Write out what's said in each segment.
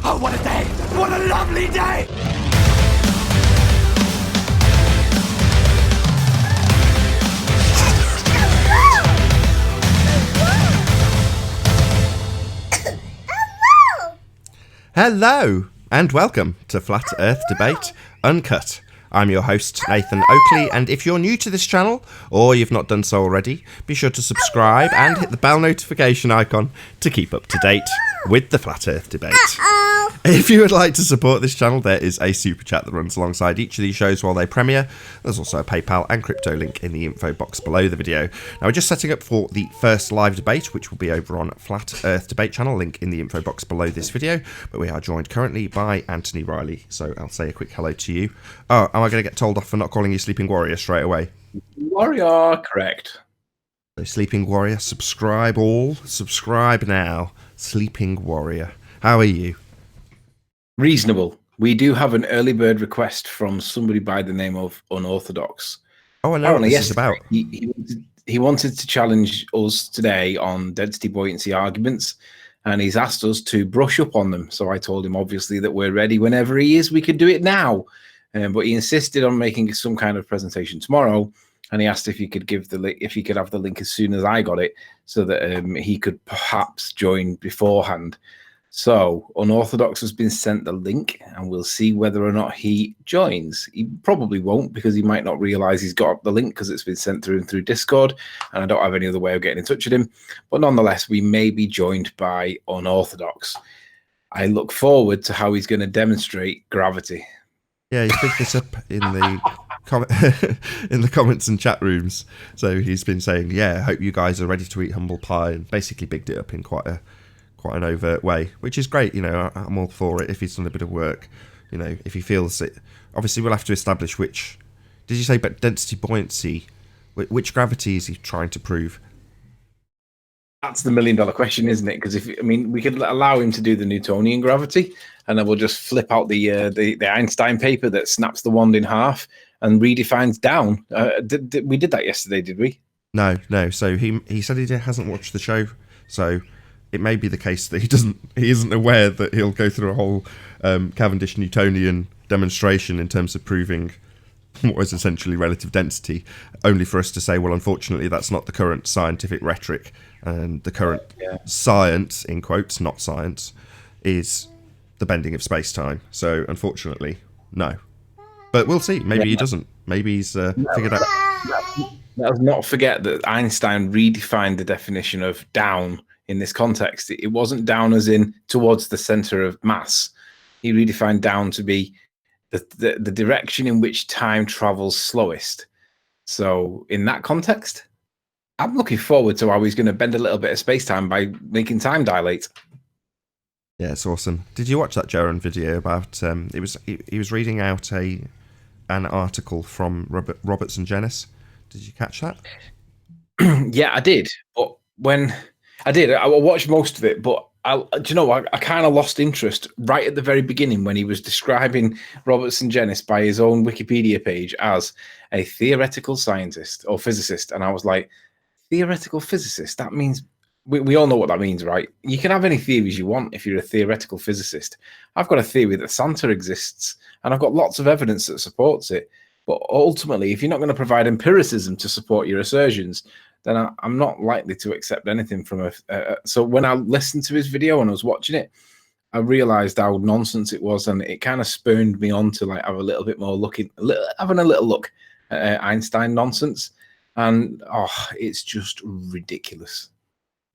Oh, what a day! What a lovely day! Hello, and welcome to Flat Earth Debate Uncut. I'm your host, Nathan Oakley, and if you're new to this channel, or you've not done so already, be sure to subscribe and hit the bell notification icon to keep up to date with the Flat Earth Debate. If you would like to support this channel, there is a super chat that runs alongside each of these shows while they premiere. There's also a PayPal and crypto link in the info box below the video. Now, we're just setting up for the first live debate, which will be over on Flat Earth Debate channel, link in the info box below this video. But we are joined currently by Anthony Riley, so I'll say a quick hello to you. Oh, am I going to get told off for not calling you Sleeping Warrior straight away? Warrior, correct. So Sleeping Warrior, subscribe all. Subscribe now. Sleeping Warrior. How are you? Reasonable. We do have an early bird request from somebody by the name of Unorthodox. Oh, I know what this is about. He wanted to challenge us today on density buoyancy arguments, and he's asked us to brush up on them. So I told him, obviously, that we're ready whenever he is. We could do it now. But he insisted on making some kind of presentation tomorrow, and he asked if he could give if he could have the link as soon as I got it, so that he could perhaps join beforehand. So Unorthodox has been sent the link, and we'll see whether or not he joins. He probably won't, because he might not realize he's got the link because it's been sent through and through Discord, and I don't have any other way of getting in touch with him. But nonetheless, we may be joined by Unorthodox. I look forward to how he's going to demonstrate gravity. Yeah, he's picked this up in the in the comments and chat rooms. So he's been saying, "Yeah, I hope you guys are ready to eat humble pie," and basically bigged it up in quite an overt way, which is great. You know, I'm all for it if he's done a bit of work. You know, if he feels it. Obviously, we'll have to establish which. Did you say about density buoyancy? Which gravity is he trying to prove? That's the $1 million question, isn't it? Because we could allow him to do the Newtonian gravity, and then we'll just flip out the Einstein paper that snaps the wand in half and redefines down. We did that yesterday, did we? No. So he said he hasn't watched the show, so it may be the case that he isn't aware that he'll go through a whole Cavendish Newtonian demonstration in terms of proving what is essentially relative density, only for us to say, well, unfortunately, that's not the current scientific rhetoric, and the current science, in quotes, not science, is the bending of space-time. So, unfortunately, no. But we'll see. Maybe he doesn't. Maybe he's figured out. Let's not forget that Einstein redefined the definition of down in this context. It wasn't down as in towards the center of mass. He redefined down to be the direction in which time travels slowest. So in that context, I'm looking forward to how he's going to bend a little bit of space-time by making time dilate. Yeah, it's awesome. Did you watch that Jaron video about he was reading out an article from Robertson Jenis? Did you catch that? Yeah, I did. But I watched most of it, but I kind of lost interest right at the very beginning when he was describing Robertson Jenis by his own Wikipedia page as a theoretical scientist or physicist. And I was like, theoretical physicist? That means, we all know what that means, right? You can have any theories you want if you're a theoretical physicist. I've got a theory that Santa exists, and I've got lots of evidence that supports it. But ultimately, if you're not going to provide empiricism to support your assertions, then I'm not likely to accept anything from so when I listened to his video and I was watching it, I realized how nonsense it was, and it kind of spurned me on to have a little bit more having a little look at Einstein nonsense, and it's just ridiculous.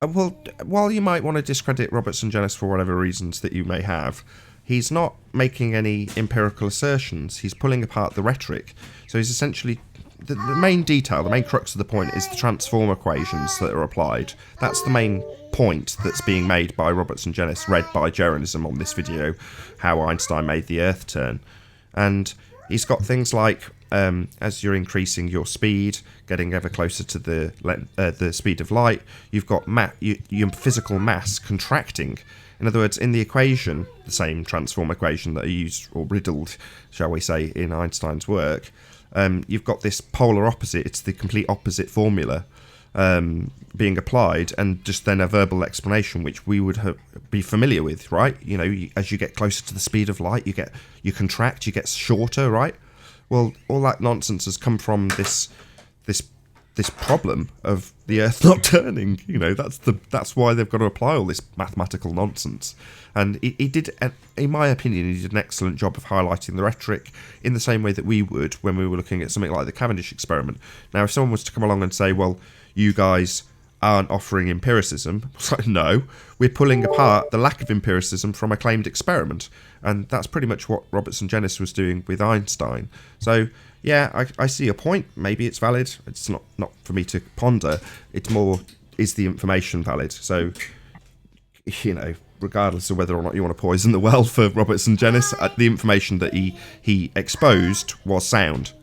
Well, while you might want to discredit Robertson Jenis for whatever reasons that you may have, he's not making any empirical assertions. He's pulling apart the rhetoric. So he's essentially the main detail, the main crux of the point is the transform equations that are applied. That's the main point that's being made by Robertson Jenis, read by Jeronism on this video, how Einstein made the Earth turn. And he's got things like, as you're increasing your speed, getting ever closer to the speed of light, you've got your physical mass contracting. In other words, in the equation, the same transform equation that are used or riddled, shall we say, in Einstein's work, you've got this polar opposite. It's the complete opposite formula being applied, and just then a verbal explanation, which we would be familiar with, right? You know, as you get closer to the speed of light, you contract, you get shorter, right? Well, all that nonsense has come from this problem of the Earth not turning. You know, that's why they've got to apply all this mathematical nonsense. And he did, in my opinion, he did an excellent job of highlighting the rhetoric in the same way that we would when we were looking at something like the Cavendish experiment. Now, if someone was to come along and say, well, you guys aren't offering empiricism, it's like, no, we're pulling apart the lack of empiricism from a claimed experiment. And that's pretty much what Robertson-Jennis was doing with Einstein. So, yeah, I see a point. Maybe it's valid. It's not for me to ponder. It's more, is the information valid? So, you know, regardless of whether or not you want to poison the well for Robertson-Jennis, the information that he exposed was sound.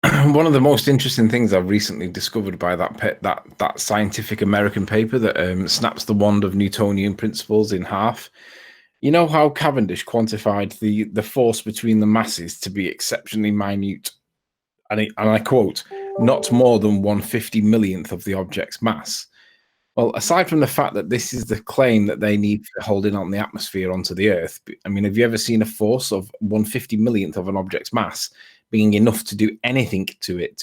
One of the most interesting things I've recently discovered by that Scientific American paper that snaps the wand of Newtonian principles in half. You know how Cavendish quantified the force between the masses to be exceptionally minute, and I quote, not more than 1/50 millionth of the object's mass. Well, aside from the fact that this is the claim that they need for holding on the atmosphere onto the Earth, I mean, have you ever seen a force of 1/50 millionth of an object's mass being enough to do anything to it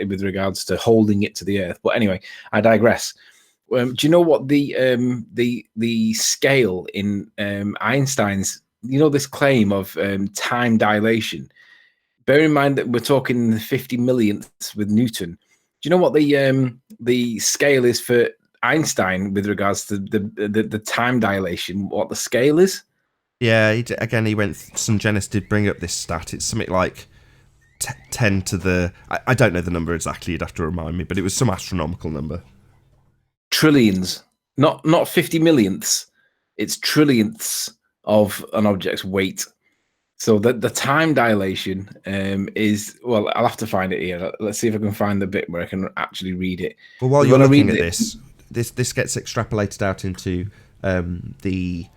with regards to holding it to the Earth? But anyway, I digress. Do you know what the scale in Einstein's, you know, this claim of time dilation? Bear in mind that we're talking the 50 millionths with Newton. Do you know what the scale is for Einstein with regards to the time dilation? What the scale is? Yeah, he went. St. did bring up this stat. It's something like 10 to the. I don't know the number exactly. You'd have to remind me, but it was some astronomical number. Trillions, not 50 millionths. It's trillionths of an object's weight. So the time dilation is, well, I'll have to find it here. Let's see if I can find the bit where I can actually read it. Well, while you're looking at this gets extrapolated out into the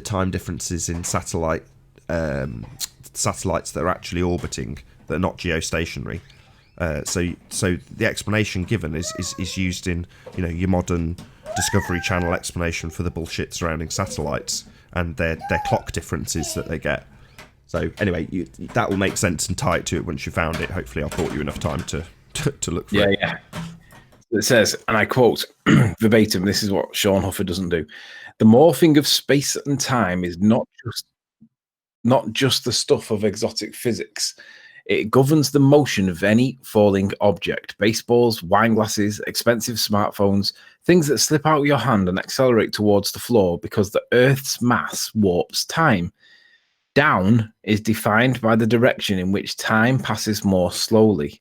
time differences in satellites that are actually orbiting, that are not geostationary. So the explanation given is used in, you know, your modern Discovery Channel explanation for the bullshit surrounding satellites and their clock differences that they get. So anyway, that will make sense and tie it to it once you found it. Hopefully, I've bought you enough time to look for it. Yeah. It says, and I quote verbatim, this is what Sean Huffer doesn't do. The morphing of space and time is not just the stuff of exotic physics. It governs the motion of any falling object. Baseballs, wine glasses, expensive smartphones, things that slip out of your hand and accelerate towards the floor because the Earth's mass warps time. Down is defined by the direction in which time passes more slowly.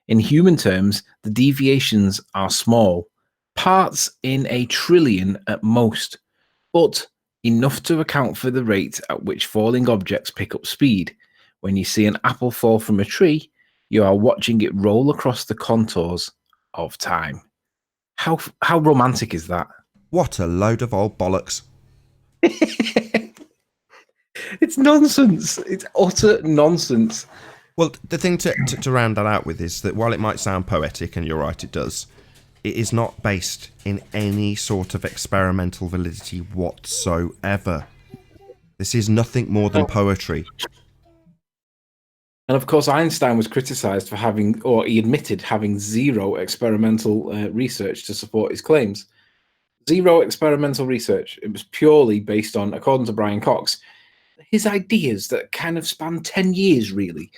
In human terms, the deviations are small, parts in a trillion at most, but enough to account for the rate at which falling objects pick up speed. When you see an apple fall from a tree, you are watching it roll across the contours of time. How romantic is that? What a load of old bollocks. It's nonsense. It's utter nonsense. Well, the thing to round that out with is that while it might sound poetic, and you're right, it does, it is not based in any sort of experimental validity whatsoever. This is nothing more than poetry. And of course, Einstein was criticized for having, or he admitted having, zero experimental research to support his claims. Zero experimental research. It was purely based on, according to Brian Cox, his ideas that kind of span 10 years, really.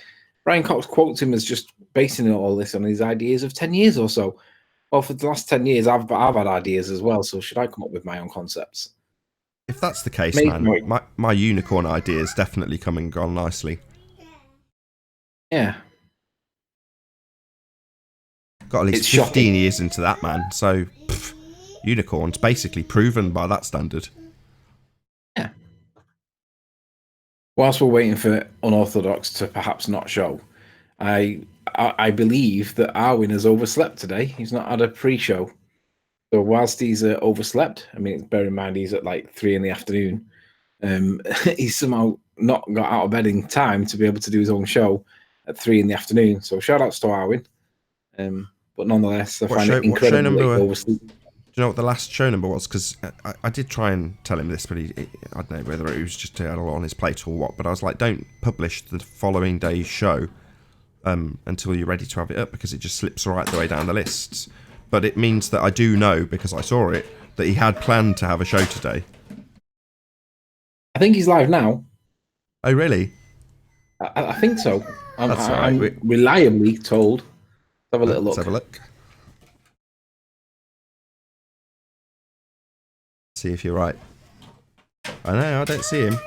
Brian Cox quotes him as just basing all this on his ideas of 10 years or so. Well, for the last 10 years, I've had ideas as well, so should I come up with my own concepts? If that's the case, man, my unicorn idea is definitely come and gone nicely. Yeah. Got at least 15 years into that, man. So, unicorn's basically proven by that standard. Yeah. Whilst we're waiting for Unorthodox to perhaps not show, I believe that Arwin has overslept today. He's not had a pre-show. So whilst he's overslept, I mean, bear in mind he's at like 3 p.m. He's somehow not got out of bed in time to be able to do his own show at 3 p.m. So shout outs to Arwin. but nonetheless, I What find show- it what show incredibly number were- oversleep. Do you know what the last show number was? Because I did try and tell him this, but I don't know whether it was just had a lot on his plate or what. But I was like, don't publish the following day's show until you're ready to have it up, because it just slips right the way down the lists. But it means that I do know, because I saw it, that he had planned to have a show today. I think he's live now. Oh, really? I think so. That's all I'm right. reliably told. Let's have a little look. Let's have a look. See if you're right. I know, I don't see him.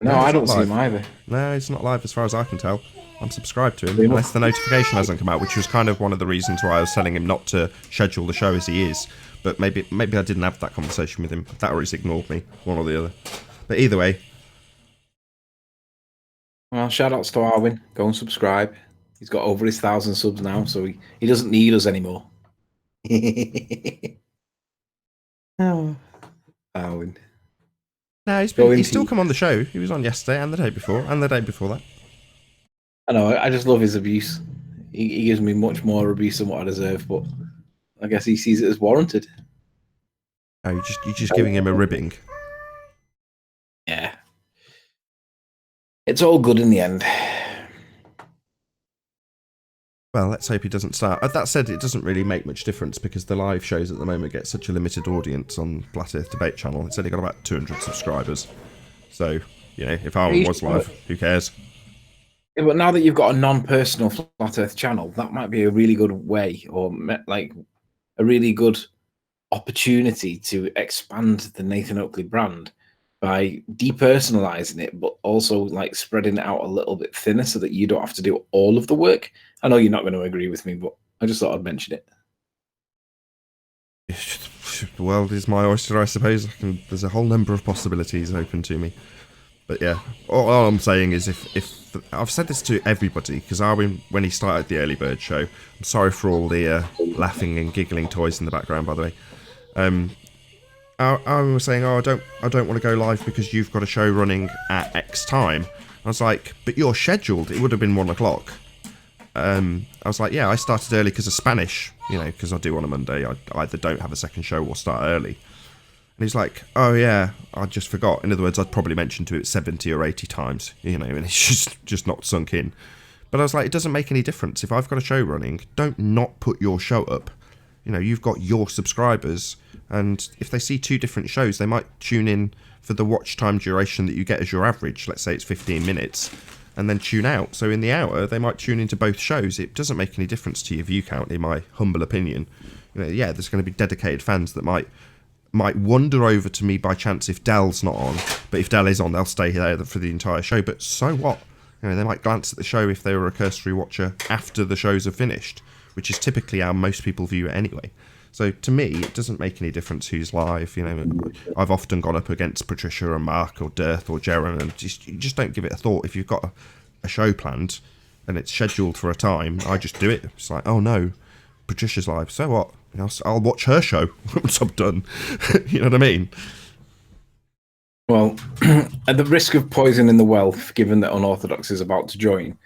No, he's I don't not see live. him either. No, he's not live as far as I can tell. I'm subscribed to him, unless the notification hasn't come out, which was kind of one of the reasons why I was telling him not to schedule the show as he is. But maybe I didn't have that conversation with him. That or he's ignored me, one or the other. But either way. Well, shout outs to Arwin. Go and subscribe. He's got over his 1,000 subs now, so he doesn't need us anymore. Oh, Arwin. No, he's still come on the show. He was on yesterday and the day before and the day before that. I know, I just love his abuse. He gives me much more abuse than what I deserve, but I guess he sees it as warranted. Oh, you're just giving him a ribbing. Yeah. It's all good in the end. Well, let's hope he doesn't start. That said, it doesn't really make much difference because the live shows at the moment get such a limited audience on Flat Earth Debate Channel. It's only got about 200 subscribers. So, if Arwen was live, who cares? Yeah, but now that you've got a non-personal Flat Earth channel, that might be a really good way, or like a really good opportunity to expand the Nathan Oakley brand by depersonalizing it, but also like spreading it out a little bit thinner so that you don't have to do all of the work. I know you're not going to agree with me, but I just thought I'd mention it. The world is my oyster, I suppose. There's a whole number of possibilities open to me. But yeah, all I'm saying is if I've said this to everybody, because Arwen, when he started the Early Bird show, I'm sorry for all the laughing and giggling toys in the background, by the way. Arwen was saying, I don't want to go live because you've got a show running at X time. I was like, but you're scheduled. It would have been 1 o'clock. I was like, yeah, I started early because of Spanish, because I do on a Monday. I either don't have a second show or start early. And he's like, oh yeah, I just forgot. In other words, I'd probably mentioned to it 70 or 80 times, and it's just not sunk in. But I was like, it doesn't make any difference. If I've got a show running, don't not put your show up. You've got your subscribers, and if they see 2 different shows, they might tune in for the watch time duration that you get as your average. Let's say it's 15 minutes. And then tune out. So in the hour, they might tune into both shows. It doesn't make any difference to your view count, in my humble opinion. Yeah, there's going to be dedicated fans that might wander over to me by chance if Dell's not on. But if Dell is on, they'll stay there for the entire show. But so what? They might glance at the show if they were a cursory watcher after the shows are finished, which is typically how most people view it anyway. So to me, it doesn't make any difference who's live. I've often gone up against Patricia and Mark or Dirth or Jaren, and you just don't give it a thought. If you've got a show planned and it's scheduled for a time, I just do it. It's like, oh no, Patricia's live. So what? I'll watch her show once I'm done. You know what I mean? Well, at the risk of poisoning the well, given that Unorthodox is about to join,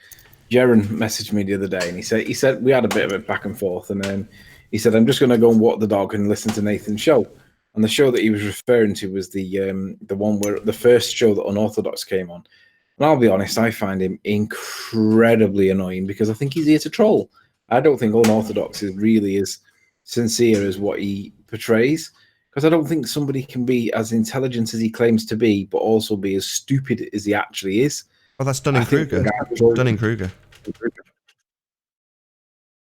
Jaren messaged me the other day, and he said we had a bit of a back and forth, and then he said, I'm just going to go and walk the dog and listen to Nathan's show. And the show that he was referring to was the one where the first show that Unorthodox came on. And I'll be honest, I find him incredibly annoying because I think he's here to troll. I don't think Unorthodox is really as sincere as what he portrays, because I don't think somebody can be as intelligent as he claims to be, but also be as stupid as he actually is. Well, that's Dunning-Kruger. Dunning-Kruger.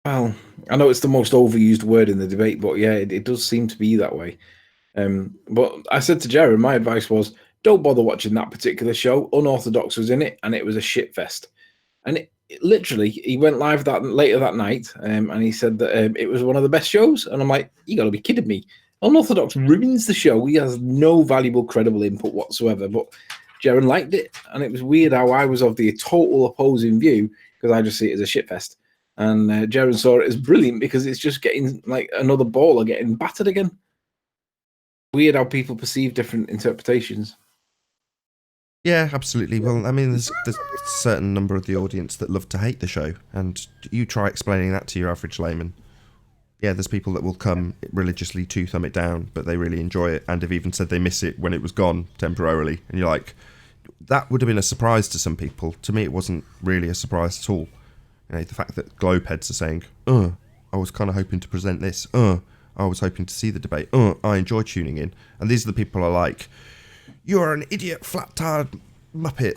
Well, I know it's the most overused word in the debate, but yeah, it does seem to be that way. But I said to Jared, my advice was, don't bother watching that particular show. Unorthodox was in it, and it was a shit fest. And it literally, he went live later that night, and he said that it was one of the best shows. And I'm like, you got to be kidding me. Unorthodox ruins the show. He has no valuable, credible input whatsoever. But Jared liked it, and it was weird how I was of the total opposing view, because I just see it as a shit fest. And Jared saw it as brilliant because it's just getting like another baller getting battered again. Weird how people perceive different interpretations. Yeah, absolutely. Well, I mean, there's a certain number of the audience that love to hate the show, and you try explaining that to your average layman. Yeah, there's people that will come religiously to thumb it down, but they really enjoy it, and have even said they miss it when it was gone temporarily. And you're like, that would have been a surprise to some people. To me, it wasn't really a surprise at all. You know, the fact that globeheads are saying, I was kind of hoping to present this, I was hoping to see the debate, I enjoy tuning in. And these are the people I like. You're an idiot, flat-tired muppet,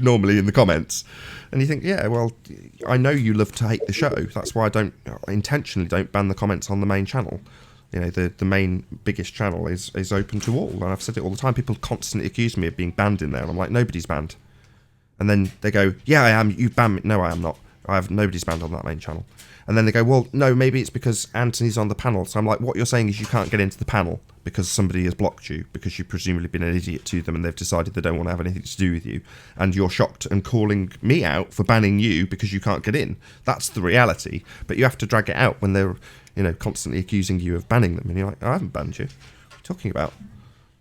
normally in the comments. And you think, yeah, well, I know you love to hate the show. That's why I intentionally don't ban the comments on the main channel. You know, the main biggest channel is open to all. And I've said it all the time. People constantly accuse me of being banned in there. And I'm like, nobody's banned. And then they go, yeah, I am. You ban me. No, I am not. Nobody's banned on that main channel. And then they go, well, no, maybe it's because Anthony's on the panel. So I'm like, what you're saying is you can't get into the panel because somebody has blocked you, because you've presumably been an idiot to them and they've decided they don't want to have anything to do with you. And you're shocked and calling me out for banning you because you can't get in. That's the reality. But you have to drag it out when they're, constantly accusing you of banning them. And you're like, I haven't banned you. What are you talking about?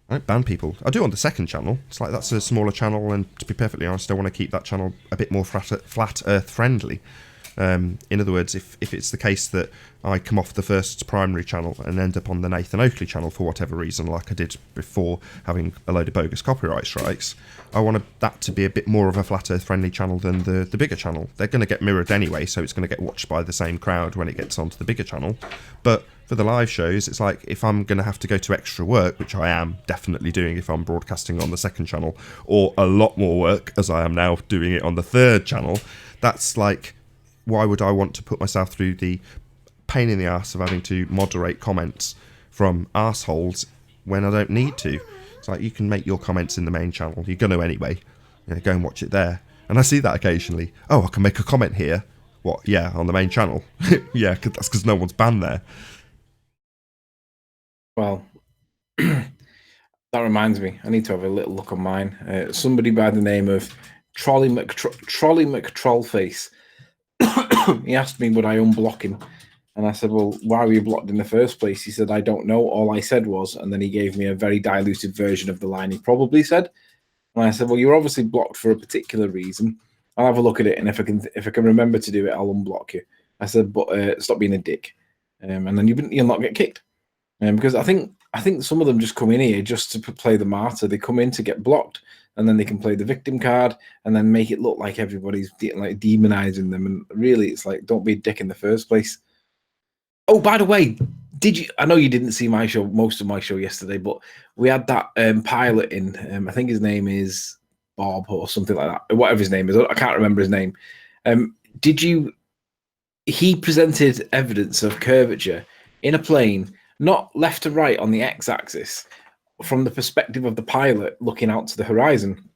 I don't ban people. I do on the second channel. It's like that's a smaller channel, and to be perfectly honest, I want to keep that channel a bit more flat earth friendly. In other words, if it's the case that I come off the first primary channel and end up on the Nathan Oakley channel for whatever reason, like I did before having a load of bogus copyright strikes, I want that to be a bit more of a flat earth friendly channel than the bigger channel. They're going to get mirrored anyway, so it's going to get watched by the same crowd when it gets onto the bigger channel. But for the live shows, it's like if I'm going to have to go to extra work, which I am definitely doing if I'm broadcasting on the second channel, or a lot more work as I am now doing it on the third channel, that's like, why would I want to put myself through the pain in the arse of having to moderate comments from arseholes when I don't need to? It's like, you can make your comments in the main channel. You're going to anyway. Go and watch it there. And I see that occasionally. Oh, I can make a comment here. What? Yeah, on the main channel. Yeah, that's because no one's banned there. Well, that reminds me. I need to have a little look on mine. Somebody by the name of Trolley McTrollface. He asked me would I unblock him, and I said, well, why were you blocked in the first place? He said, I don't know, all I said was, and then he gave me a very diluted version of the line he probably said. And I said, well, you're obviously blocked for a particular reason. I'll have a look at it, and if I can remember to do it, I'll unblock you. I said, but stop being a dick, and then you'll not get kicked. Because I think some of them just come in here just to play the martyr. They come in to get blocked, and then they can play the victim card and then make it look like everybody's like demonizing them. And really, it's like, don't be a dick in the first place. Oh, by the way, I know you didn't see most of my show yesterday, but we had that pilot in. I think his name is Bob or something like that. Whatever his name is, I can't remember his name. He presented evidence of curvature in a plane, not left to right on the x-axis, from the perspective of the pilot looking out to the horizon.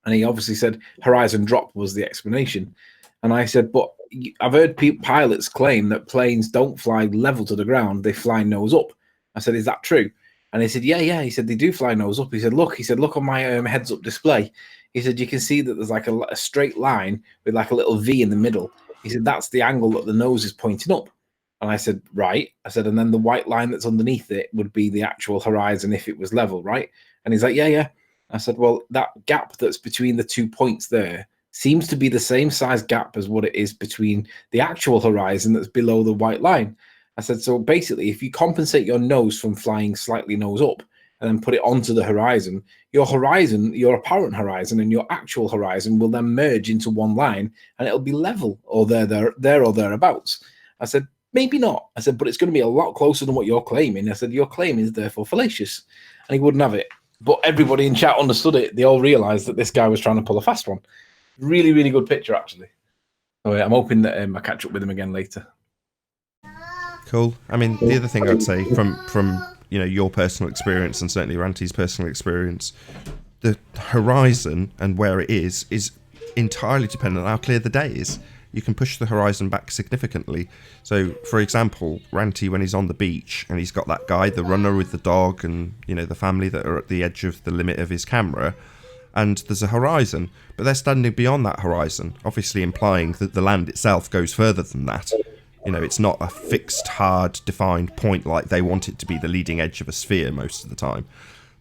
And he obviously said horizon drop was the explanation. And I said, but I've heard pilots claim that planes don't fly level to the ground, they fly nose up. I said, is that true? And he said, yeah. He said, they do fly nose up. He said, look on my heads up display. He said, you can see that there's like a straight line with like a little V in the middle. He said, that's the angle that the nose is pointing up. And I said, right. I said, and then the white line that's underneath it would be the actual horizon if it was level, right? And he's like, yeah. I said, well, that gap that's between the 2 points there seems to be the same size gap as what it is between the actual horizon that's below the white line. I said, so basically, if you compensate your nose from flying slightly nose up and then put it onto the horizon, your apparent horizon and your actual horizon will then merge into one line and it'll be level or there or thereabouts. I said, maybe not. I said, but it's going to be a lot closer than what you're claiming. I said, your claim is therefore fallacious. And he wouldn't have it. But everybody in chat understood it. They all realized that this guy was trying to pull a fast one. Really, really good picture, actually. So I'm hoping that I catch up with him again later. Cool. I mean, the other thing I'd say from your personal experience, and certainly Ranty's personal experience, the horizon and where it is entirely dependent on how clear the day is. You can push the horizon back significantly. So, for example, Ranty, when he's on the beach and he's got that guy, the runner with the dog, and the family that are at the edge of the limit of his camera, and there's a horizon, but they're standing beyond that horizon, obviously implying that the land itself goes further than that. It's not a fixed, hard, defined point like they want it to be the leading edge of a sphere most of the time.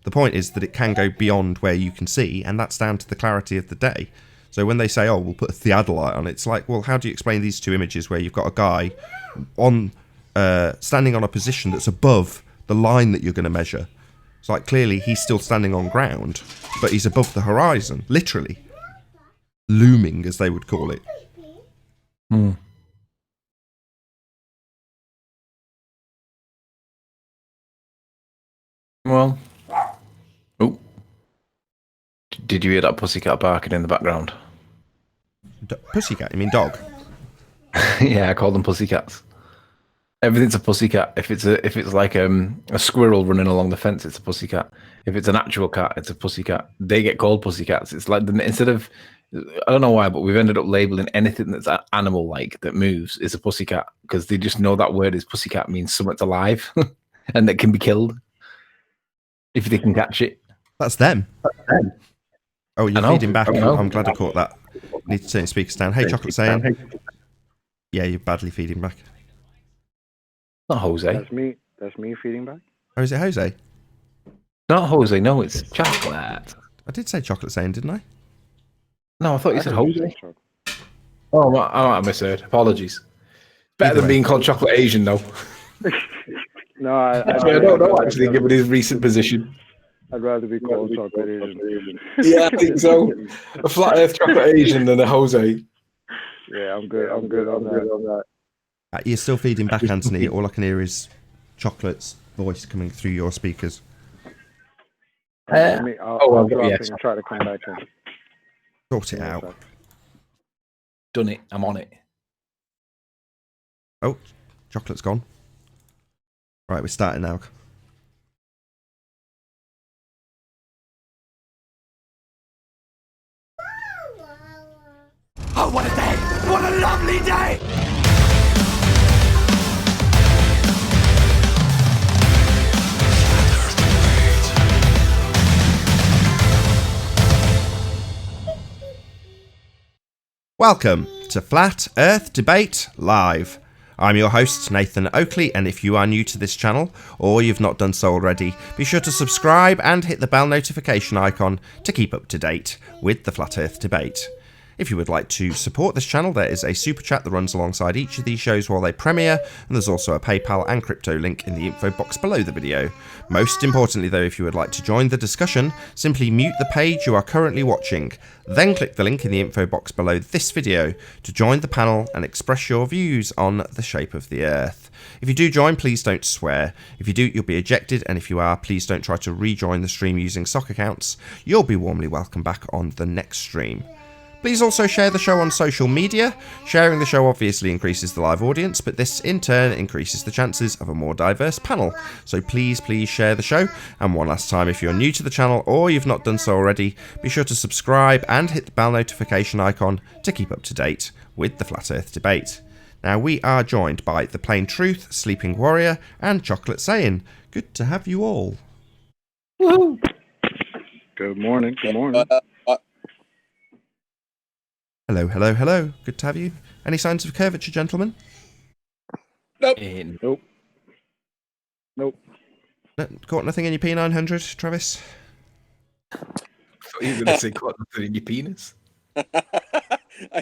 The point is that it can go beyond where you can see, and that's down to the clarity of the day. So when they say, oh, we'll put a theodolite on it, it's like, well, how do you explain these two images where you've got a guy on standing on a position that's above the line that you're going to measure? It's like, clearly he's still standing on ground, but he's above the horizon, literally. Looming, as they would call it. Well, oh, did you hear that pussycat barking in the background? Pussycat? You mean dog? Yeah, I call them pussycats. Everything's a pussycat. If it's like a squirrel running along the fence, it's a pussycat. If it's an actual cat, it's a pussycat. They get called pussycats. It's like instead of, I don't know why, but we've ended up labeling anything that's animal-like that moves is a pussycat because they just know that word is pussycat means something's alive and that can be killed if they can catch it. That's them. Oh, you're feeding back. I'm glad I caught that. Need to turn your speakers down. Hey, Chocolate saying. Yeah, you're badly feeding back. Not Jose. That's me feeding back. Oh, is it Jose? Not Jose. No, it's Chocolate. I did say Chocolate saying, didn't I? No, I thought you said Jose. Oh, I misheard. Apologies. Better than being called Chocolate Asian, though. No, I don't know, actually, given his recent position. I'd rather be called Chocolate Asian. Yeah, I think so. A flat earth Chocolate Asian than a Jose. Yeah, I'm good on that. You're still feeding back, Anthony. All I can hear is Chocolate's voice coming through your speakers. I'll drop it and try to come back in. Sort it out. Done it. I'm on it. Oh, Chocolate's gone. Right, we're starting now. Oh, what a day! What a lovely day! Welcome to Flat Earth Debate Live. I'm your host, Nathan Oakley, and if you are new to this channel, or you've not done so already, be sure to subscribe and hit the bell notification icon to keep up to date with the Flat Earth Debate. If you would like to support this channel, there is a super chat that runs alongside each of these shows while they premiere, and there's also a PayPal and crypto link in the info box below the video. Most importantly though, if you would like to join the discussion, simply mute the page you are currently watching, then click the link in the info box below this video to join the panel and express your views on the shape of the Earth. If you do join, please don't swear. If you do, you'll be ejected, and if you are, please don't try to rejoin the stream using sock accounts. You'll be warmly welcome back on the next stream. Please also share the show on social media. Sharing the show obviously increases the live audience, but this in turn increases the chances of a more diverse panel. So please share the show. And one last time, if you're new to the channel or you've not done so already, be sure to subscribe and hit the bell notification icon to keep up to date with the Flat Earth Debate. Now we are joined by The Plain Truth, Sleeping Warrior, and Chocolate Saying. Good to have you all. Woohoo! Good morning. Good morning. Hello. Good to have you. Any signs of curvature, gentlemen? Nope. No, caught nothing in your P900, Travis? I thought you were going to say caught nothing in your penis. I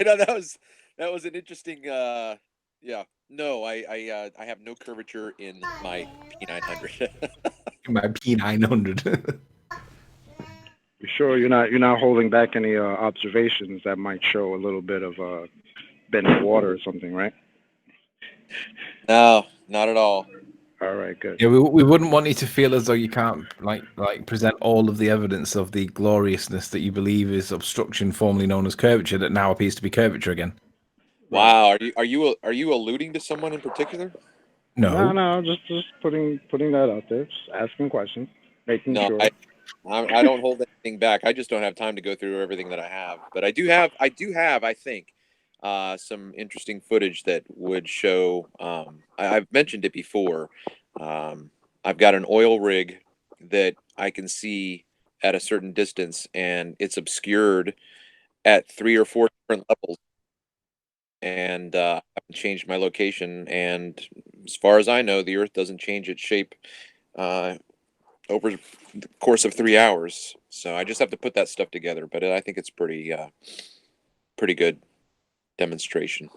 know that was an interesting. Yeah. No, I have no curvature in my P900. My P900. You sure you're not holding back any observations that might show a little bit of bent water or something, right? No, not at all. All right, good. Yeah, we wouldn't want you to feel as though you can't like present all of the evidence of the gloriousness that you believe is obstruction, formerly known as curvature, that now appears to be curvature again. Wow, are you alluding to someone in particular? No, just putting that out there, just asking questions, making sure. I don't hold anything back. I just don't have time to go through everything that I have. But I do have, I think, some interesting footage that would show. I've mentioned it before. I've got an oil rig that I can see at a certain distance, and it's obscured at 3 or 4 different levels. And I've changed my location. And as far as I know, the Earth doesn't change its shape over the course of 3 hours. So I just have to put that stuff together. But I think it's pretty good demonstration.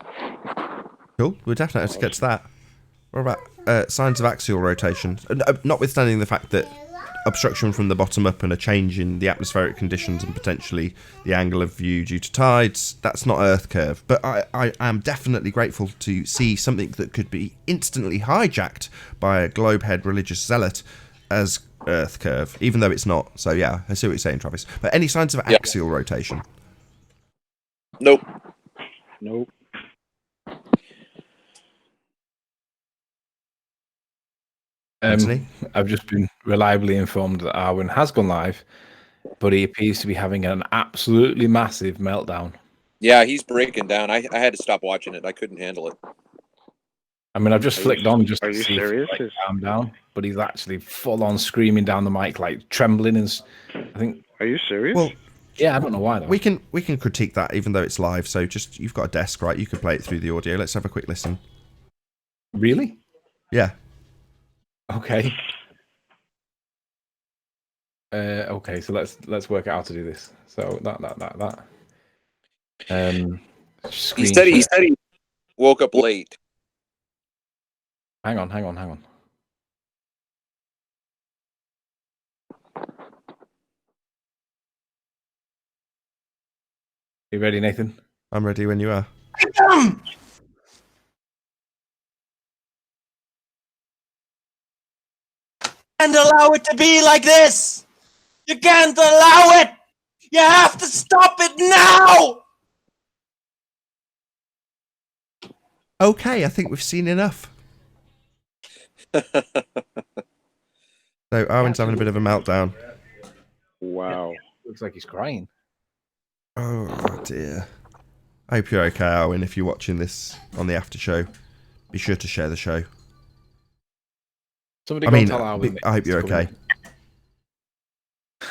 Cool. We'll definitely have to get to that. What about signs of axial rotation? Notwithstanding the fact that obstruction from the bottom up and a change in the atmospheric conditions and potentially the angle of view due to tides, that's not Earth curve. But I am definitely grateful to see something that could be instantly hijacked by a globehead religious zealot as Earth curve, even though it's not. So yeah, I see what you're saying, Travis. But any signs of axial rotation? Nope. Anthony? I've just been reliably informed that Arwen has gone live, but he appears to be having an absolutely massive meltdown. Yeah, he's breaking down. I had to stop watching it. I couldn't handle it. I mean, I've just flicked on just Are to you see serious? if he calm down, but he's actually full on screaming down the mic, like trembling. And I think, Are you serious? Well, yeah, I don't know why though. we can critique that even though it's live. So just you've got a desk, right? You could play it through the audio. Let's have a quick listen. Really? Yeah. Okay. Okay, so let's work out how to do this. So that. He said he woke up late. Hang on. You ready, Nathan? I'm ready when you are. And allow it to be like this. You can't allow it. You have to stop it now. Okay, I think we've seen enough. So Arwen's having a bit of a meltdown. Wow. Looks like he's crying. Oh dear. I hope you're okay, Arwen. If you're watching this on the after show, be sure to share the show. Somebody I go mean, tell Arwen I hope you're okay.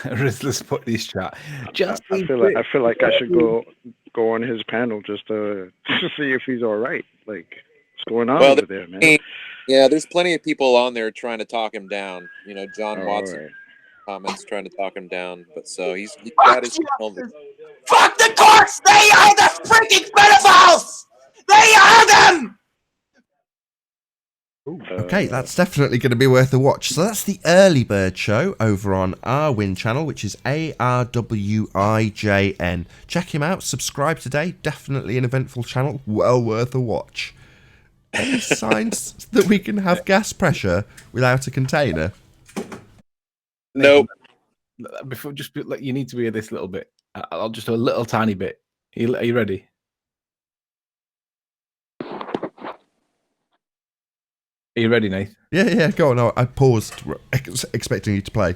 Let's put this chat. Just I feel like I should go on his panel just to see if he's all right. Like, what's going on over there, man? Yeah, there's plenty of people on there trying to talk him down. You know, John Watson Right. comments trying to talk him down, but so he's got his. Fuck the courts. They are the freaking pedophiles. They are them. Okay, that's definitely going to be worth a watch. So that's the Early Bird Show over on Arwin channel, which is ARWIJN. Check him out. Subscribe today. Definitely an eventful channel. Well worth a watch. Any signs that we can have gas pressure without a container? Nope. Before, you need to hear this little bit. I'll just do a little tiny bit. Are you ready? Are you ready, Nate? Yeah, go on. I paused, expecting you to play.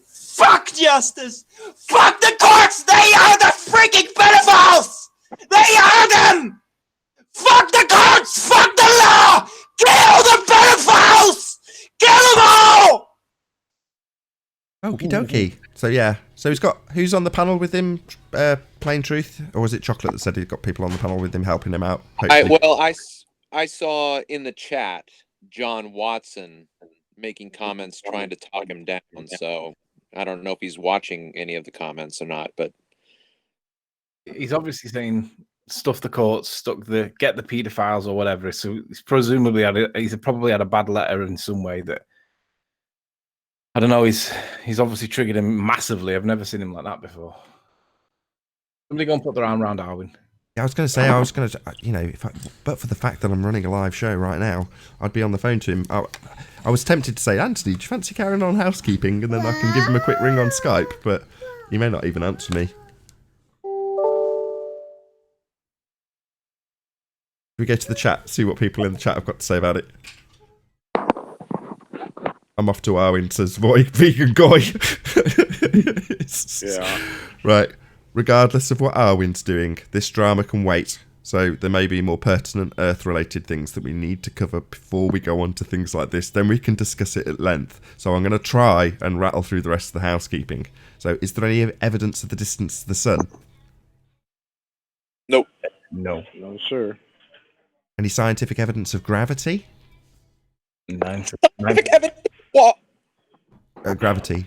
Fuck justice. Fuck the courts. They are the freaking pedophiles. They are them. Fuck the courts. Fuck the law. Kill the pedophiles. Kill them all. Okie dokie. So yeah. So who's on the panel with him? Plain Truth, or was it Chocolate that said he'd got people on the panel with him helping him out? I saw in the chat John Watson making comments trying to talk him down. So I don't know if he's watching any of the comments or not, but he's obviously saying stuff the courts, get the paedophiles or whatever. So he's probably had a bad letter in some way that. I don't know. He's obviously triggered him massively. I've never seen him like that before. Somebody go and put their arm around Arwen. Yeah, I was going to say, but for the fact that I'm running a live show right now, I'd be on the phone to him. I was tempted to say, Anthony, do you fancy carrying on housekeeping? And then I can give him a quick ring on Skype, but he may not even answer me. We go to the chat, see what people in the chat have got to say about it. I'm off to Arwen, says Voy, vegan goy. Yeah. Right. Regardless of what Arwen's doing, this drama can wait. So there may be more pertinent Earth-related things that we need to cover before we go on to things like this. Then we can discuss it at length. So I'm going to try and rattle through the rest of the housekeeping. So is there any evidence of the distance to the sun? nope. No. No, sir. Any scientific evidence of gravity? What? Gravity.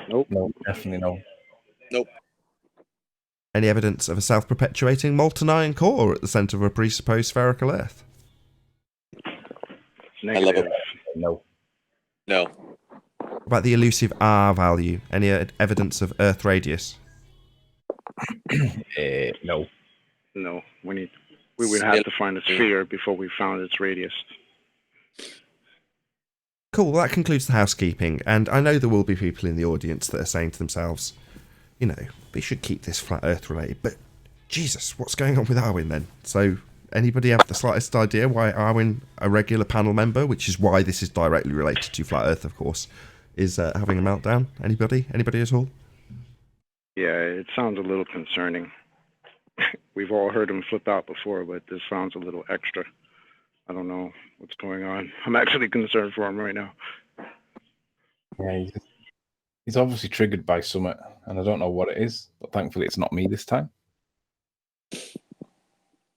Nope. No, definitely no. Nope. Any evidence of a self-perpetuating molten iron core at the centre of a presupposed spherical Earth? Negative. love it. No. No. What about the elusive R value? Any evidence of Earth radius? No. No. We would have to find a sphere before we found its radius. Cool, well, that concludes the housekeeping, and I know there will be people in the audience that are saying to themselves, you know, we should keep this flat Earth related, but Jesus, what's going on with Arwin then? So, anybody have the slightest idea why Arwin, a regular panel member, which is why this is directly related to flat Earth, of course, is having a meltdown? Anybody? Anybody at all? Yeah, it sounds a little concerning. We've all heard him flip out before, but this sounds a little extra. I don't know what's going on. I'm actually concerned for him right now. Yeah, he's obviously triggered by something, and I don't know what it is, but thankfully it's not me this time.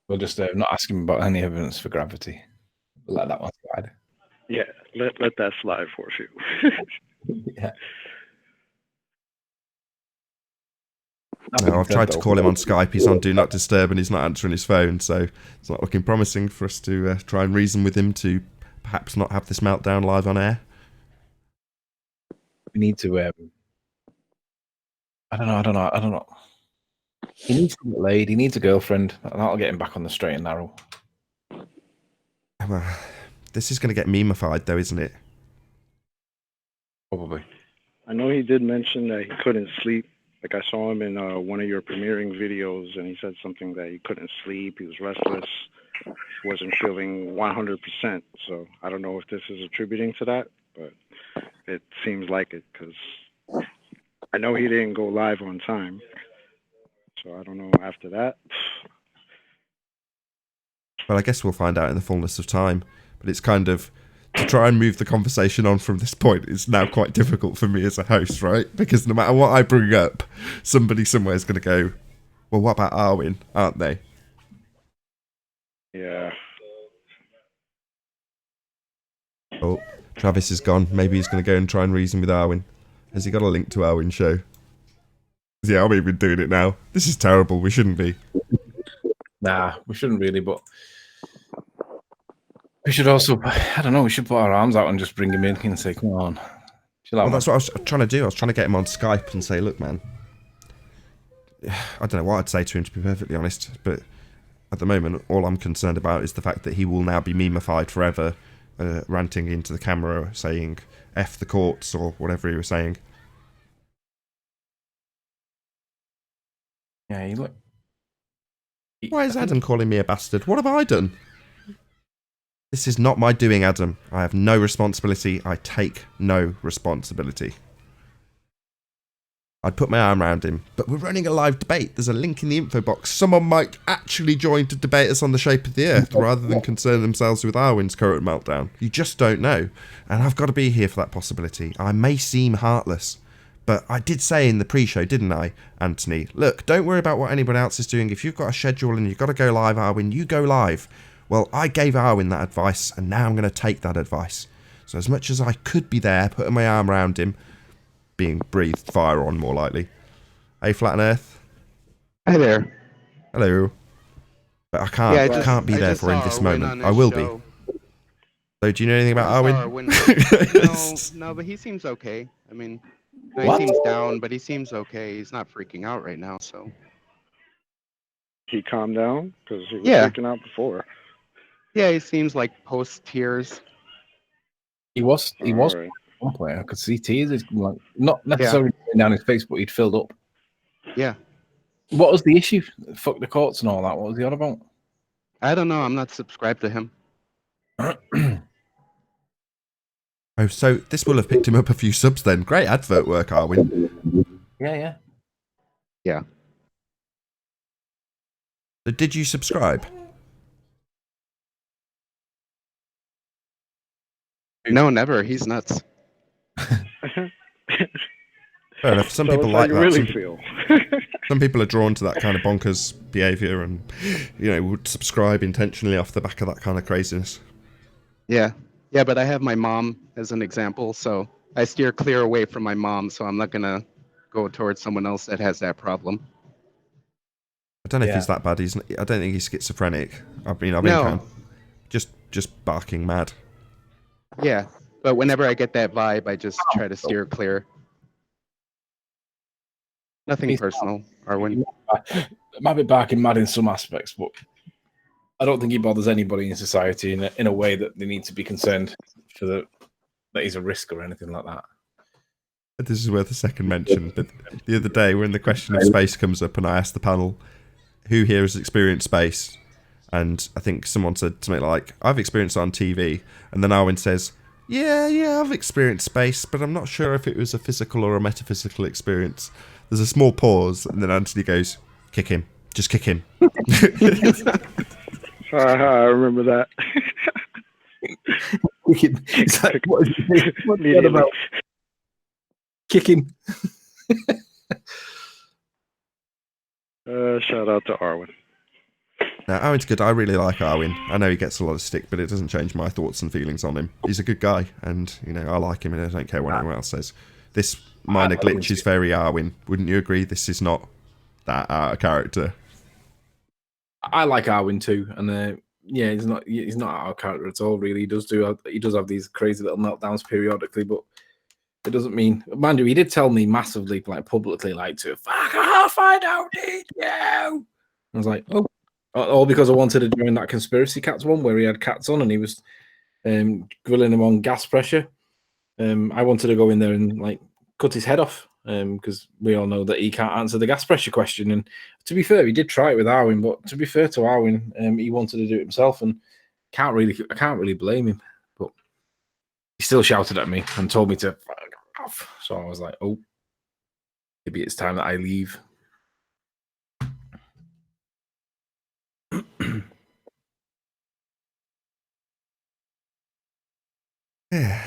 We'll just not ask him about any evidence for gravity. We'll let that one slide. Yeah, let that slide for a few. Yeah. No, I've tried to call him on Skype. He's on Do Not Disturb and he's not answering his phone, so it's not looking promising for us to try and reason with him to perhaps not have this meltdown live on air. We need to. I don't know. He needs to get laid. He needs a girlfriend. That'll get him back on the straight and narrow. Well, this is going to get memeified, though, isn't it? Probably. I know he did mention that he couldn't sleep. Like, I saw him in one of your premiering videos, and he said something that he couldn't sleep, he was restless, he wasn't feeling 100%. So I don't know if this is attributing to that, but it seems like it, because I know he didn't go live on time. So I don't know after that. Well, I guess we'll find out in the fullness of time. But it's kind of, to try and move the conversation on from this point is now quite difficult for me as a host, right? Because no matter what I bring up, somebody somewhere is going to go, well, what about Arwin, aren't they? Yeah. Oh, Travis is gone. Maybe he's going to go and try and reason with Arwin. Has he got a link to Arwin's show? Yeah, I'm even doing it now. This is terrible. We shouldn't be. Nah, we shouldn't really, but we should also, I don't know, we should put our arms out and just bring him in and say, come on. Chill out, Well, that's what I was trying to do. I was trying to get him on Skype and say, look, man, I don't know what I'd say to him, to be perfectly honest, but at the moment, all I'm concerned about is the fact that he will now be memeified forever, ranting into the camera, saying, F the courts, or whatever he was saying. Yeah, you look. Why is Adam calling me a bastard? What have I done? This is not my doing, Adam. I have no responsibility. I take no responsibility. I'd put my arm around him, but we're running a live debate. There's a link in the info box. Someone might actually join to debate us on the shape of the Earth rather than concern themselves with Arwin's current meltdown. You just don't know. And I've got to be here for that possibility. I may seem heartless, but I did say in the pre-show, didn't I, Anthony? Look, don't worry about what anyone else is doing. If you've got a schedule and you've got to go live, Arwin, you go live. Well, I gave Arwin that advice, and now I'm going to take that advice. So as much as I could be there, putting my arm around him, being breathed fire on more likely. Hey, Flat on Earth. Hi there. Hello. But I can't, Yeah, can't be there for him this moment. I will be. So do you know anything about Arwin? No, but he seems okay. I mean, no, he seems down, but he seems okay. He's not freaking out right now, so. He calmed down? Because he was freaking out before. Yeah, he seems like post-tears. He was. Right. One point, I could see tears, like, not necessarily down his face, but he'd filled up. Yeah. What was the issue? Fuck the courts and all that. What was he on about? I don't know. I'm not subscribed to him. Oh, so this will have picked him up a few subs then. Great advert work, Arwin. Yeah. So did you subscribe? No, never. He's nuts. Fair enough. Some Tell people us how like you that. really Some feel. Some people are drawn to that kind of bonkers behaviour and, would subscribe intentionally off the back of that kind of craziness. Yeah. Yeah, but I have my mom as an example, so I steer clear away from my mom, so I'm not going to go towards someone else that has that problem. I don't know if Yeah. he's that bad. I don't think he's schizophrenic. I've been No. kind of just barking mad. Yeah, but whenever I get that vibe, I just try to steer clear. Nothing personal, Arwen. Might be barking mad in some aspects, but I don't think he bothers anybody in society in a way that they need to be concerned that he's a risk or anything like that. This is worth a second mention. But the other day, when the question of space comes up, and I asked the panel, who here has experienced space? And I think someone said something like, I've experienced it on TV. And then Arwen says, yeah, I've experienced space, but I'm not sure if it was a physical or a metaphysical experience. There's a small pause, and then Anthony goes, kick him. Just kick him. I remember that. It's like, what is that about? Kick him. Shout out to Arwen. Now, Arwen's good. I really like Arwen. I know he gets a lot of stick, but it doesn't change my thoughts and feelings on him. He's a good guy, and I like him, and I don't care what anyone else says. This minor glitch is very Arwen. Wouldn't you agree? This is not that out of character. I like Arwen too, and he's not out of character at all. Really, he does have these crazy little meltdowns periodically, but it doesn't mean. Mind you, he did tell me massively, like publicly, like to fuck off. I don't need you. I was like, oh, all because I wanted to join that conspiracy cats one where he had cats on and he was grilling him on gas pressure. I wanted to go in there and like cut his head off because we all know that he can't answer the gas pressure question. And to be fair, he did try it with Arwen, but to be fair to Arwen, he wanted to do it himself, and I can't really blame him. But he still shouted at me and told me to fuck off. So I was like, oh, maybe it's time that I leave. Yeah,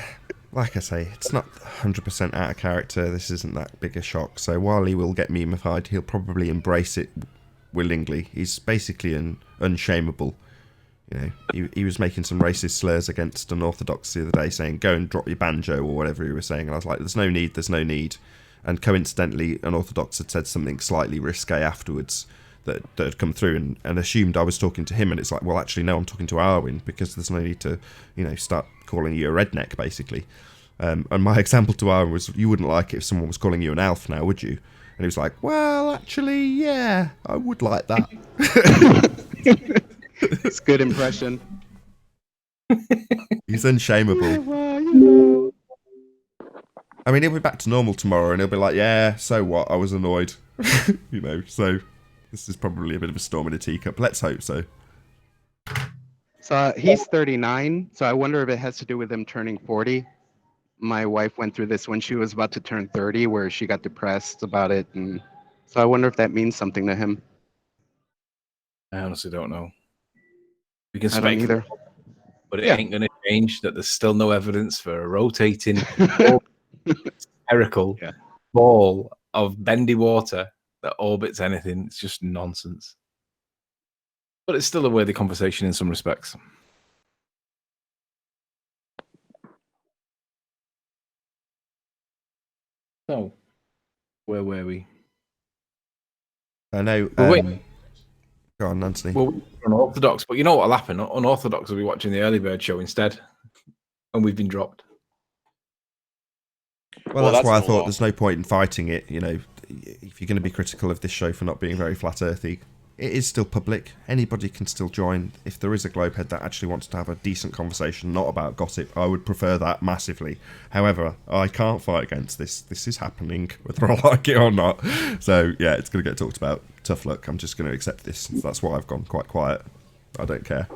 like I say, it's not 100% out of character. This isn't that big a shock. So while he will get memeified, he'll probably embrace it willingly. He's basically unshameable. He was making some racist slurs against unorthodox the other day, saying, go and drop your banjo, or whatever he was saying. And I was like, there's no need. And coincidentally, unorthodox had said something slightly risque afterwards that had come through and assumed I was talking to him. And it's like, well, actually, no, I'm talking to Arwen, because there's no need to, start calling you a redneck, basically. And my example to Arwen was, you wouldn't like it if someone was calling you an elf now, would you? And he was like, well, actually, yeah, I would like that. It's good impression. He's unshameable. I mean, he'll be back to normal tomorrow, and he'll be like, yeah, so what? I was annoyed. So this is probably a bit of a storm in a teacup. Let's hope so. So he's 39, so I wonder if it has to do with him turning 40. My wife went through this when she was about to turn 30, where she got depressed about it, and so I wonder if that means something to him. I honestly don't know. We can I don't either. But it ain't going to change that there's still no evidence for a rotating spherical ball of bendy water that orbits anything. It's just nonsense. But it's still a worthy conversation in some respects. So, where were we? I know. Wait. Go on, Anthony. Well, we're unorthodox, but you know what'll happen? Unorthodox will be watching the early bird show instead, and we've been dropped. Well, that's why I thought there's no point in fighting it. If you're going to be critical of this show for not being very flat earthy, it is still public. Anybody can still join. If there is a globehead that actually wants to have a decent conversation, not about gossip, I would prefer that massively. However, I can't fight against this. This is happening, whether I like it or not. So, yeah, it's going to get talked about. Tough luck. I'm just going to accept this. That's why I've gone quite quiet. I don't care.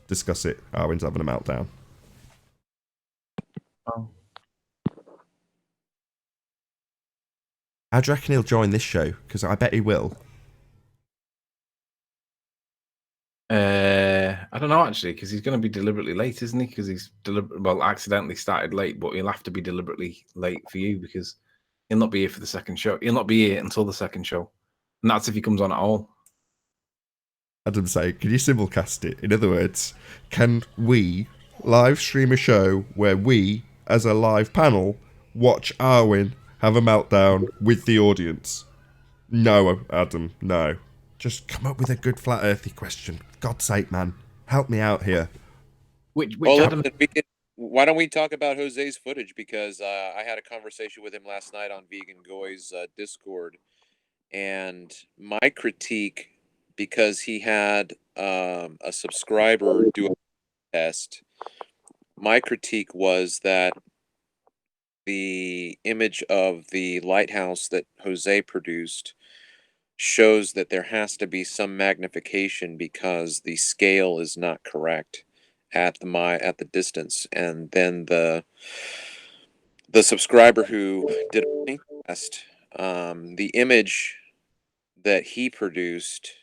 Discuss it. Arwen's having a meltdown. Oh. How do you reckon he'll join this show? Because I bet he will. I don't know, actually, because he's going to be deliberately late, isn't he? Because he's accidentally started late, but he'll have to be deliberately late for you because He'll not be here for the second show. He'll not be here until the second show. And that's if he comes on at all. Adam saying, can you simulcast it? In other words, can we live stream a show where we, as a live panel, watch Arwin have a meltdown with the audience? No, Adam, no. Just come up with a good flat earthy question. For God's sake, man. Help me out here. Which Well, Adam? why don't we talk about Jose's footage? Because I had a conversation with him last night on Vegan Goy's Discord, and my critique, because he had a subscriber do a test, my critique was that the image of the lighthouse that Jose produced shows that there has to be some magnification because the scale is not correct at the distance. And then the subscriber who did a test, the image that he produced,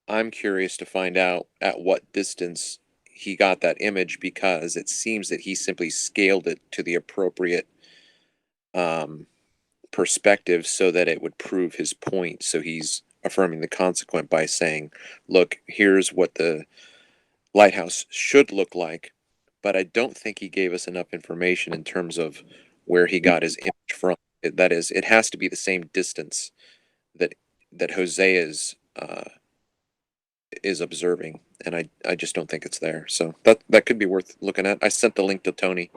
I'm curious to find out at what distance he got that image, because it seems that he simply scaled it to the appropriate perspective so that it would prove his point. So he's affirming the consequent by saying, look, here's what the lighthouse should look like. But I don't think he gave us enough information in terms of where he got his image from. That is, it has to be the same distance that Jose is observing, and I just don't think it's there. So that could be worth looking at. I sent the link to Tony.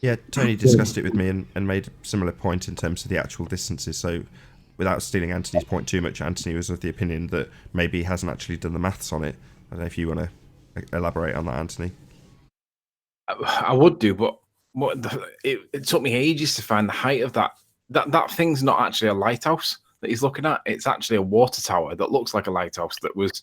Yeah, Tony discussed it with me and made a similar point in terms of the actual distances. So without stealing Anthony's point too much, Anthony was of the opinion that maybe he hasn't actually done the maths on it. I don't know if you want to elaborate on that, Anthony. I would do, but it took me ages to find the height of that. That thing's not actually a lighthouse that he's looking at. It's actually a water tower that looks like a lighthouse that was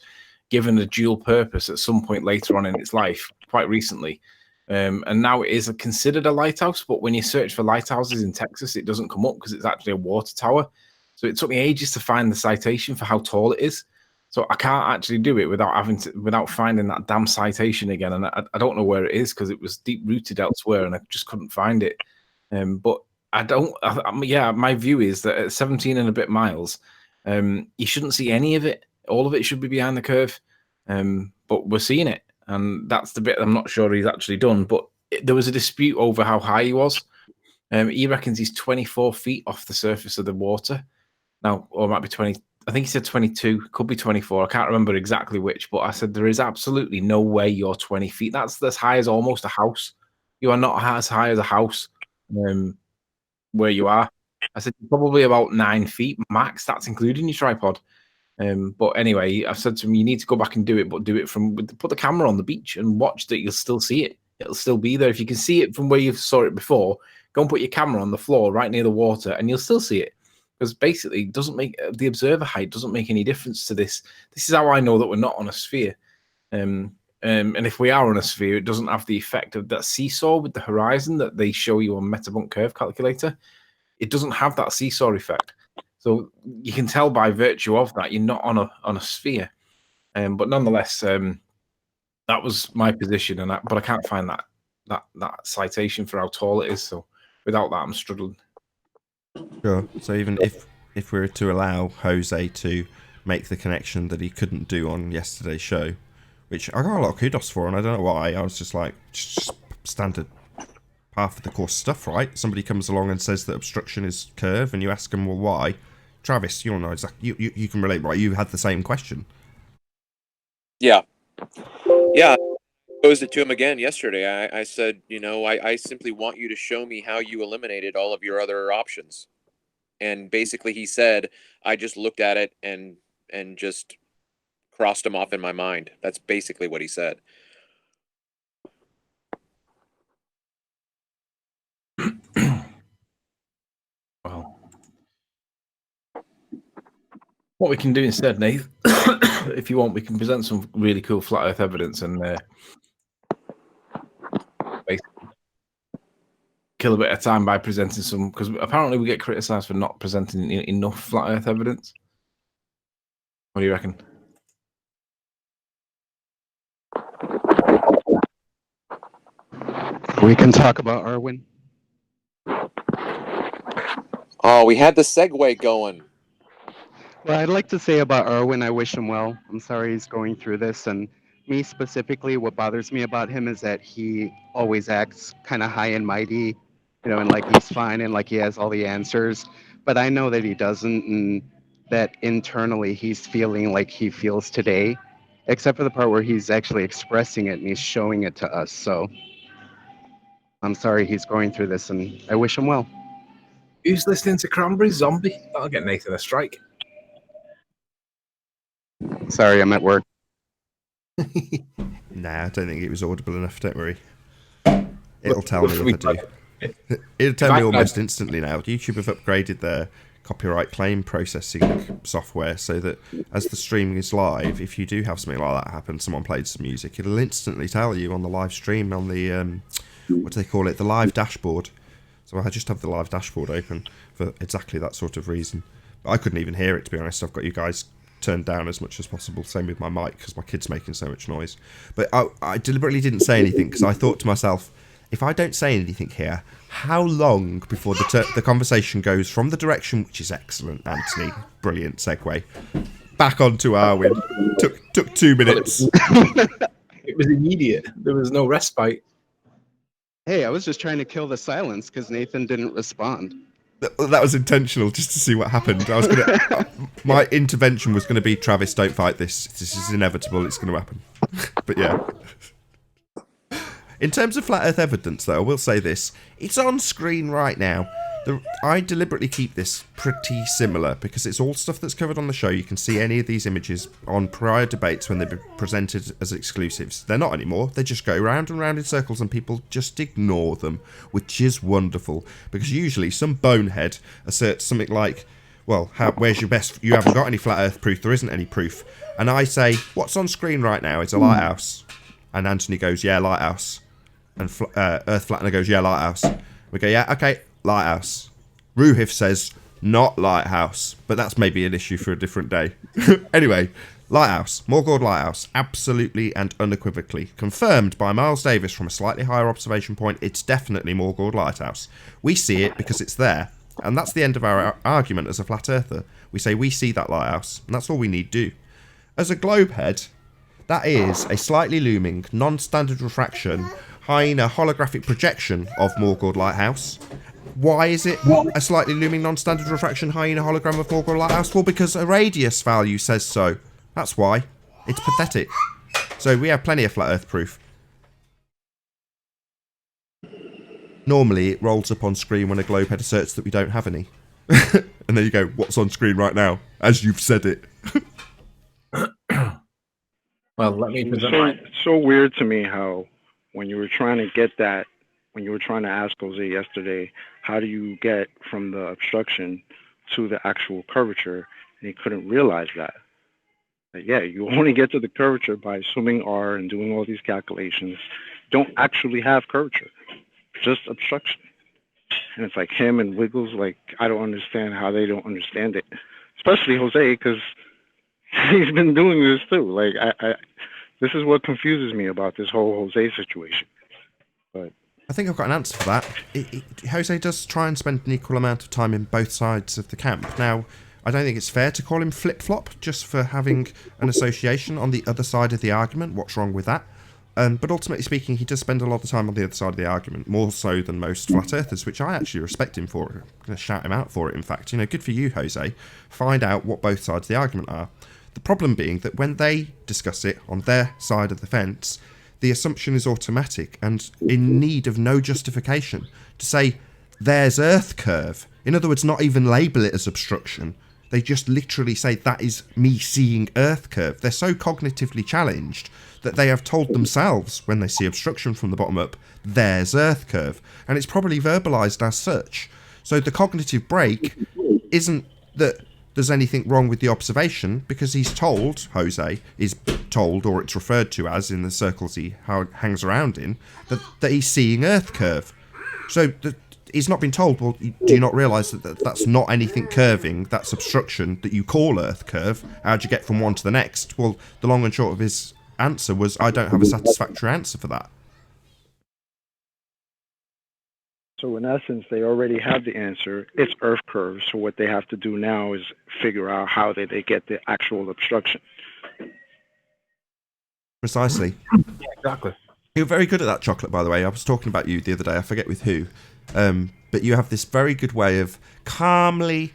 given a dual purpose at some point later on in its life, quite recently. And now it is considered a lighthouse, but when you search for lighthouses in Texas, it doesn't come up because it's actually a water tower. So it took me ages to find the citation for how tall it is. So I can't actually do it without finding that damn citation again. And I don't know where it is because it was deep rooted elsewhere and I just couldn't find it. But my view is that at 17 and a bit miles, you shouldn't see any of it. All of it should be behind the curve. But we're seeing it. And that's the bit I'm not sure he's actually done. But there was a dispute over how high he was. He reckons he's 24 feet off the surface of the water. Now, or it might be 20. I think he said 22. Could be 24. I can't remember exactly which. But I said there is absolutely no way you're 20 feet. That's as high as almost a house. You are not as high as a house where you are. I said probably about 9 feet max. That's including your tripod. But anyway, I said to him, you need to go back and do it, but do it put the camera on the beach and watch that. You'll still see it. It'll still be there. If you can see it from where you saw it before, go and put your camera on the floor right near the water and you'll still see it. Because basically it doesn't make the observer height doesn't make any difference to this. This is how I know that we're not on a sphere. And if we are on a sphere, it doesn't have the effect of that seesaw with the horizon that they show you on Metabunk Curve Calculator. It doesn't have that seesaw effect. So you can tell by virtue of that you're not on a sphere. But nonetheless, that was my position, but I can't find that citation for how tall it is. So without that, I'm struggling. Sure. So even if we were to allow Jose to make the connection that he couldn't do on yesterday's show, which I got a lot of kudos for, and I don't know why. I was just like, just standard half of the course stuff, right? Somebody comes along and says that obstruction is curve, and you ask them, well, why? Travis, you'll know exactly. You can relate, right? You had the same question. Yeah. I posed it to him again yesterday. I said, I simply want you to show me how you eliminated all of your other options. And basically he said, I just looked at it and just crossed them off in my mind. That's basically what he said. Well, what we can do instead, Nate, if you want, we can present some really cool flat Earth evidence and basically kill a bit of time by presenting some, because apparently we get criticized for not presenting enough flat Earth evidence. What do you reckon? We can talk about Arwin. Oh, we had the segue going. Well, I'd like to say about Erwin, I wish him well. I'm sorry he's going through this. And me specifically, what bothers me about him is that he always acts kind of high and mighty, and like he's fine and like he has all the answers. But I know that he doesn't, and that internally he's feeling like he feels today, except for the part where he's actually expressing it and he's showing it to us. So I'm sorry he's going through this, and I wish him well. Who's listening to Cranberry Zombie? That'll get Nathan a strike. Sorry, I'm at work. Nah, I don't think it was audible enough, don't worry. It'll tell me if I do. It'll tell me almost instantly now. YouTube have upgraded their copyright claim processing software so that as the stream is live, if you do have something like that happen, someone played some music, it'll instantly tell you on the live stream, on the, what do they call it, the live dashboard. So I just have the live dashboard open for exactly that sort of reason. But I couldn't even hear it, to be honest. I've got you guys turned down as much as possible. Same with my mic, because my kid's making so much noise. But I deliberately didn't say anything, because I thought to myself, if I don't say anything here, how long before the conversation goes from the direction, which is excellent, Anthony, brilliant segue, back onto Arwin? Took 2 minutes. It was immediate. There was no respite. Hey, I was just trying to kill the silence because Nathan didn't respond. That was intentional, just to see what happened. I was gonna. My intervention was going to be, Travis, don't fight this. This is inevitable. It's going to happen. But yeah. In terms of flat Earth evidence, though, I will say this: it's on screen right now. I deliberately keep this pretty similar because it's all stuff that's covered on the show. You can see any of these images on prior debates when they've been presented as exclusives. They're not anymore. They just go round and round in circles and people just ignore them, which is wonderful because usually some bonehead asserts something like, well, where's your best? You haven't got any flat Earth proof. There isn't any proof. And I say, what's on screen right now is a lighthouse. And Anthony goes, yeah, lighthouse. And Earth Flattener goes, yeah, lighthouse. We go, yeah, okay, lighthouse. Ruhif says, not lighthouse. But that's maybe an issue for a different day. Anyway, lighthouse. Morgord Lighthouse. Absolutely and unequivocally. Confirmed by Miles Davis from a slightly higher observation point. It's definitely Morgord Lighthouse. We see it because it's there. And that's the end of our argument as a flat earther. We say we see that lighthouse. And that's all we need do. As a globehead, that is a slightly looming, non-standard refraction, hyena holographic projection of Morgord Lighthouse. Why is it a slightly looming non-standard refraction hyena hologram of Morgord Lighthouse? Well, because a radius value says so. That's why. It's pathetic. So we have plenty of flat Earth proof. Normally, it rolls up on screen when a globehead asserts that we don't have any. And there you go. What's on screen right now? As you've said it. Well, let me present It's so weird to me how when you were trying to get that, when you were trying to ask Jose yesterday, how do you get from the obstruction to the actual curvature, and he couldn't realize that. Like, yeah, you only get to the curvature by assuming R and doing all these calculations. Don't actually have curvature, just obstruction. And it's like him and Wiggles, like, I don't understand how they don't understand it. Especially Jose, because he's been doing this too. Like, this is what confuses me about this whole Jose situation. But I think I've got an answer for that. Jose does try and spend an equal amount of time in both sides of the camp. Now, I don't think it's fair to call him flip-flop just for having an association on the other side of the argument. What's wrong with that? But ultimately speaking, he does spend a lot of time on the other side of the argument, more so than most flat earthers, which I actually respect him for. I'm going to shout him out for it, in fact. You know, good for you, Jose. Find out what both sides of the argument are. The problem being that when they discuss it on their side of the fence, the assumption is automatic and in need of no justification. To say, there's Earth curve, in other words, not even label it as obstruction. They just literally say, that is me seeing Earth curve. They're so cognitively challenged that they have told themselves, when they see obstruction from the bottom up, there's Earth curve. And it's probably verbalised as such. So the cognitive break isn't that there's anything wrong with the observation, because he's told, Jose is told, or it's referred to as in the circles he hangs around in, that he's seeing Earth curve. So he's not been told, well, do you not realise that that's not anything curving, that's obstruction that you call Earth curve? How'd you get from one to the next? Well, the long and short of his answer was, I don't have a satisfactory answer for that. So in essence, they already have the answer. It's Earth curves. So what they have to do now is figure out how they get the actual obstruction. Precisely. Yeah, exactly. You're very good at that, Chocolate, by the way. I was talking about you the other day. I forget with who. But you have this very good way of calmly,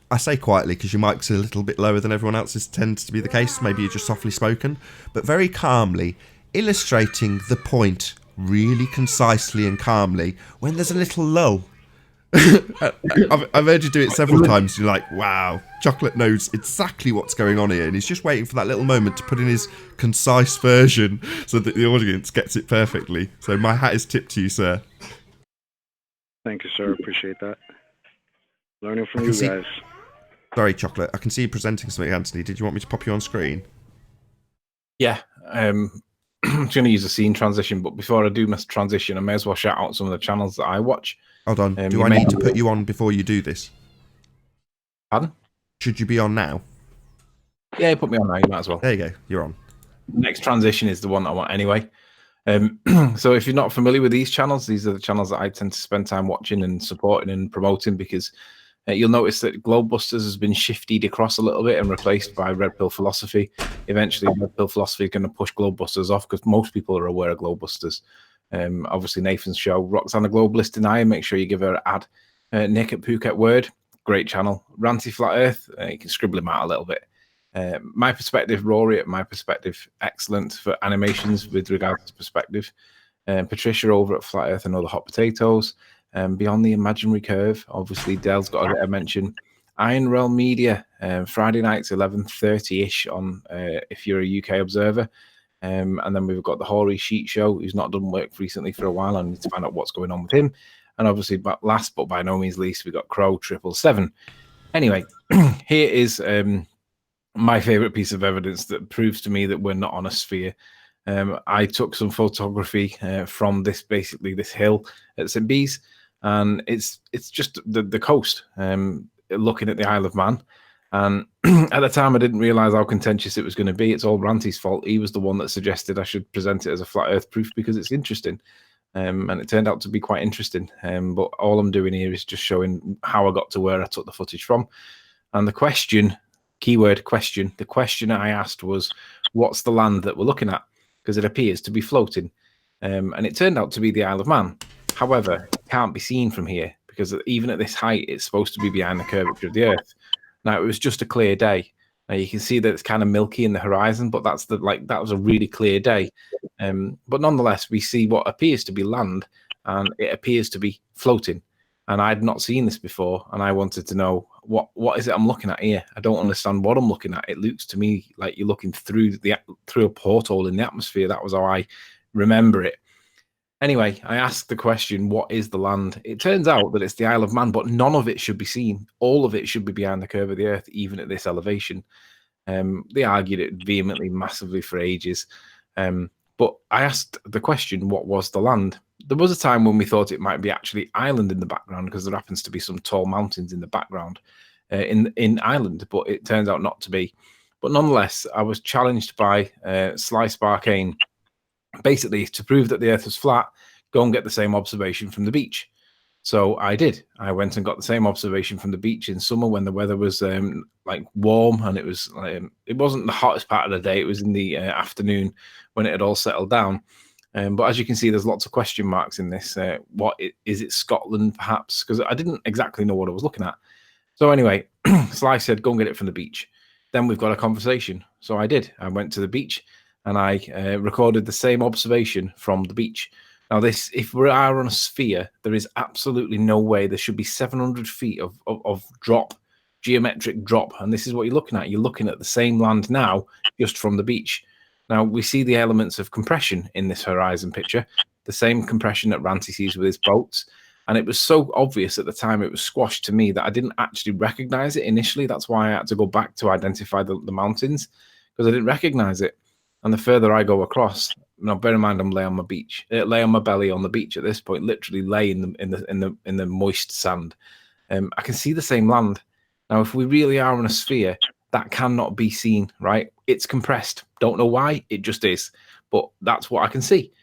I say quietly because your mic's a little bit lower than everyone else's tends to be the case. Maybe you're just softly spoken. But very calmly illustrating the point really concisely and calmly when there's a little lull. I've heard you do it several times. You're like, wow, Chocolate knows exactly what's going on here, and he's just waiting for that little moment to put in his concise version so that the audience gets it perfectly. So my hat is tipped to you, sir. Thank you, sir. Appreciate that. Learning from you guys. Sorry, Chocolate. I can see you presenting something, Anthony. Did you want me to pop you on screen? Yeah. I'm going to use a scene transition, but before I do my transition, I may as well shout out some of the channels that I watch. Hold on. Do I need to put you on before you do this? Pardon? Should you be on now? Yeah, put me on now. You might as well. There you go. You're on. Next transition is the one I want anyway. So if you're not familiar with these channels, these are the channels that I tend to spend time watching and supporting and promoting, because you'll notice that Globebusters has been shifted across a little bit and replaced by Red Pill Philosophy. Eventually, Red Pill Philosophy is going to push Globebusters off because most people are aware of Globebusters. Obviously, Nathan's show, Roxanna Globalist and I, make sure you give her an ad. Nick at Phuket Word, great channel. Ranty Flat Earth, you can scribble him out a little bit. My Perspective, Rory at My Perspective, excellent for animations with regards to perspective. Patricia over at Flat Earth and Other Hot Potatoes. Beyond the Imaginary Curve, obviously Dell's got to get a mention. Iron Realm Media, Friday nights 11:30ish on if you're a UK observer. And then we've got the Hoary Sheet Show, who's not done work recently for a while. I need to find out what's going on with him. And obviously, but last but by no means least, we've got Crow 777. Anyway, here is my favorite piece of evidence that proves to me that we're not on a sphere. I took some photography from this hill at St. Bees, and it's just the coast, looking at the Isle of Man. And at the time, I didn't realize how contentious it was going to be. It's all Ranty's fault. He was the one that suggested I should present it as a flat Earth proof because it's interesting. And it turned out to be quite interesting. But all I'm doing here is just showing how I got to where I took the footage from. And the question, keyword question, the question I asked was, what's the land that we're looking at? Because it appears to be floating. And it turned out to be the Isle of Man. However, it can't be seen from here because even at this height, it's supposed to be behind the curvature of the Earth. Now, it was just a clear day. Now, you can see that it's kind of milky in the horizon, but that was a really clear day. But nonetheless, we see what appears to be land, and it appears to be floating. And I'd not seen this before, and I wanted to know what is it I'm looking at here. I don't understand what I'm looking at. It looks to me like you're looking through a porthole in the atmosphere. That was how I remember it. Anyway, I asked the question, what is the land? It turns out that it's the Isle of Man, but none of it should be seen. All of it should be behind the curve of the Earth, even at this elevation. They argued it vehemently, massively for ages. But I asked the question, what was the land? There was a time when we thought it might be actually Ireland in the background because there happens to be some tall mountains in the background in Ireland, but it turns out not to be. But nonetheless, I was challenged by Sly Sparkane, basically to prove that the Earth was flat, go and get the same observation from the beach. So I did. I went and got the same observation from the beach in summer when the weather was like warm, and it wasn't the hottest part of the day. It was in the afternoon when it had all settled down. But as you can see, there's lots of question marks in this. Is it Scotland, perhaps? Because I didn't exactly know what I was looking at. So anyway, Sly said, go and get it from the beach. Then we've got a conversation. So I did. I went to the beach and I recorded the same observation from the beach. Now, if we are on a sphere, there is absolutely no way there should be 700 feet of drop, geometric drop. And this is what you're looking at. You're looking at the same land now, just from the beach. Now, we see the elements of compression in this horizon picture, the same compression that Ranty sees with his boats. And it was so obvious at the time it was squashed to me that I didn't actually recognize it initially. That's why I had to go back to identify the mountains, because I didn't recognize it. And the further I go across, now bear in mind I'm lay on my belly on the beach at this point, literally lay in the moist sand. I can see the same land. Now, if we really are on a sphere, that cannot be seen, right? It's compressed. Don't know why, it just is. But that's what I can see.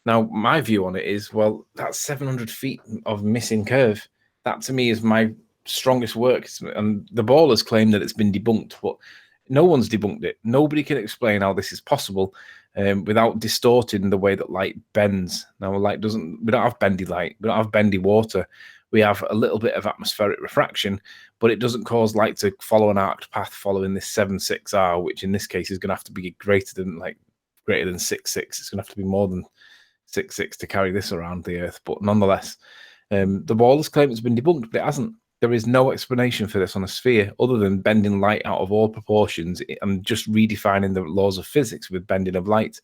Now, my view on it is, well, that's 700 feet of missing curve. That to me is my strongest work. And the ballers claim that it's been debunked, but no one's debunked it. Nobody can explain how this is possible without distorting the way that light bends. Now, light doesn't, we don't have bendy light, we don't have bendy water. We have a little bit of atmospheric refraction, but it doesn't cause light to follow an arced path following this 7.6R, which in this case is going to have to be greater than 6.6. It's going to have to be more than 6.6 to carry this around the Earth. But nonetheless, the ballers claim it's been debunked, but it hasn't. There is no explanation for this on a sphere other than bending light out of all proportions and just redefining the laws of physics with bending of light.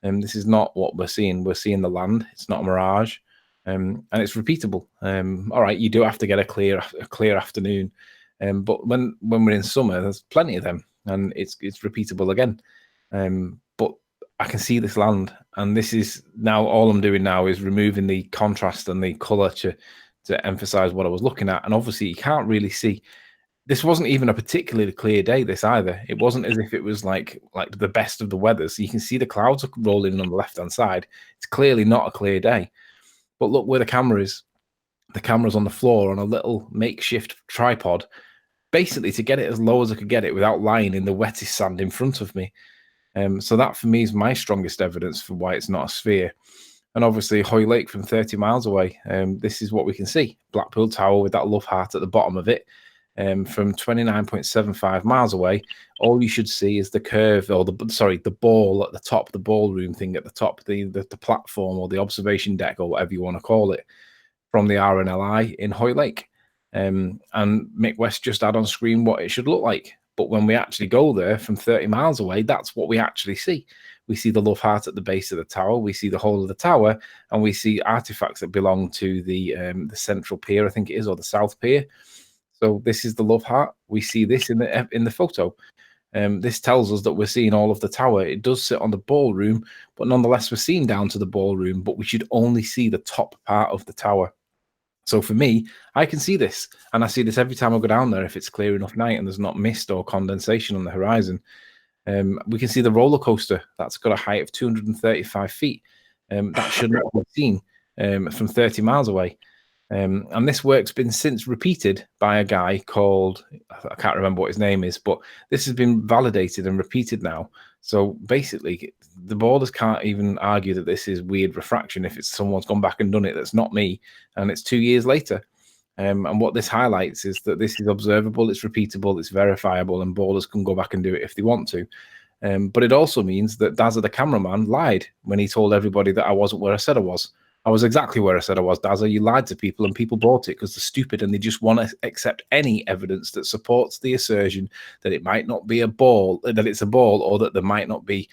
This is not what we're seeing. We're seeing the land. It's not a mirage. And it's repeatable. All right, you do have to get a clear afternoon, but when we're in summer, there's plenty of them, and it's repeatable again. But I can see this land, and this is now all I'm doing now is removing the contrast and the color to emphasize what I was looking at. And obviously, you can't really see. This wasn't even a particularly clear day. This either. It wasn't as if it was like the best of the weather. So you can see the clouds are rolling in on the left hand side. It's clearly not a clear day. But look where the camera is. The camera's on the floor on a little makeshift tripod, basically to get it as low as I could get it without lying in the wettest sand in front of me. So that for me is my strongest evidence for why it's not a sphere. And obviously Hoy Lake from 30 miles away, this is what we can see. Blackpool Tower with that love heart at the bottom of it. From 29.75 miles away, all you should see is the curve, or the ball at the top, the ballroom thing at the top, the platform or the observation deck or whatever you want to call it, from the RNLI in Hoy Lake. And Mick West just had on screen what it should look like. But when we actually go there from 30 miles away, that's what we actually see. We see the love heart at the base of the tower. We see the whole of the tower, and we see artifacts that belong to the central pier, I think it is, or the south pier. So this is the love heart. We see this in the photo. This tells us that we're seeing all of the tower. It does sit on the ballroom, but nonetheless, we're seeing down to the ballroom, but we should only see the top part of the tower. So for me, I can see this, and I see this every time I go down there if it's clear enough night and there's not mist or condensation on the horizon. We can see the roller coaster. That's got a height of 235 feet. That should not be seen from 30 miles away. And this work's been since repeated by a guy called, I can't remember what his name is, but this has been validated and repeated now. So basically, the ballers can't even argue that this is weird refraction if it's someone's gone back and done it that's not me, and it's 2 years later. And what this highlights is that this is observable, it's repeatable, it's verifiable, and ballers can go back and do it if they want to. But it also means that Dazza, the cameraman, lied when he told everybody that I wasn't where I said I was. I was exactly where I said I was, Dazza. You lied to people, and people bought it because they're stupid and they just want to accept any evidence that supports the assertion that it might not be a ball, that it's a ball, or that there might not be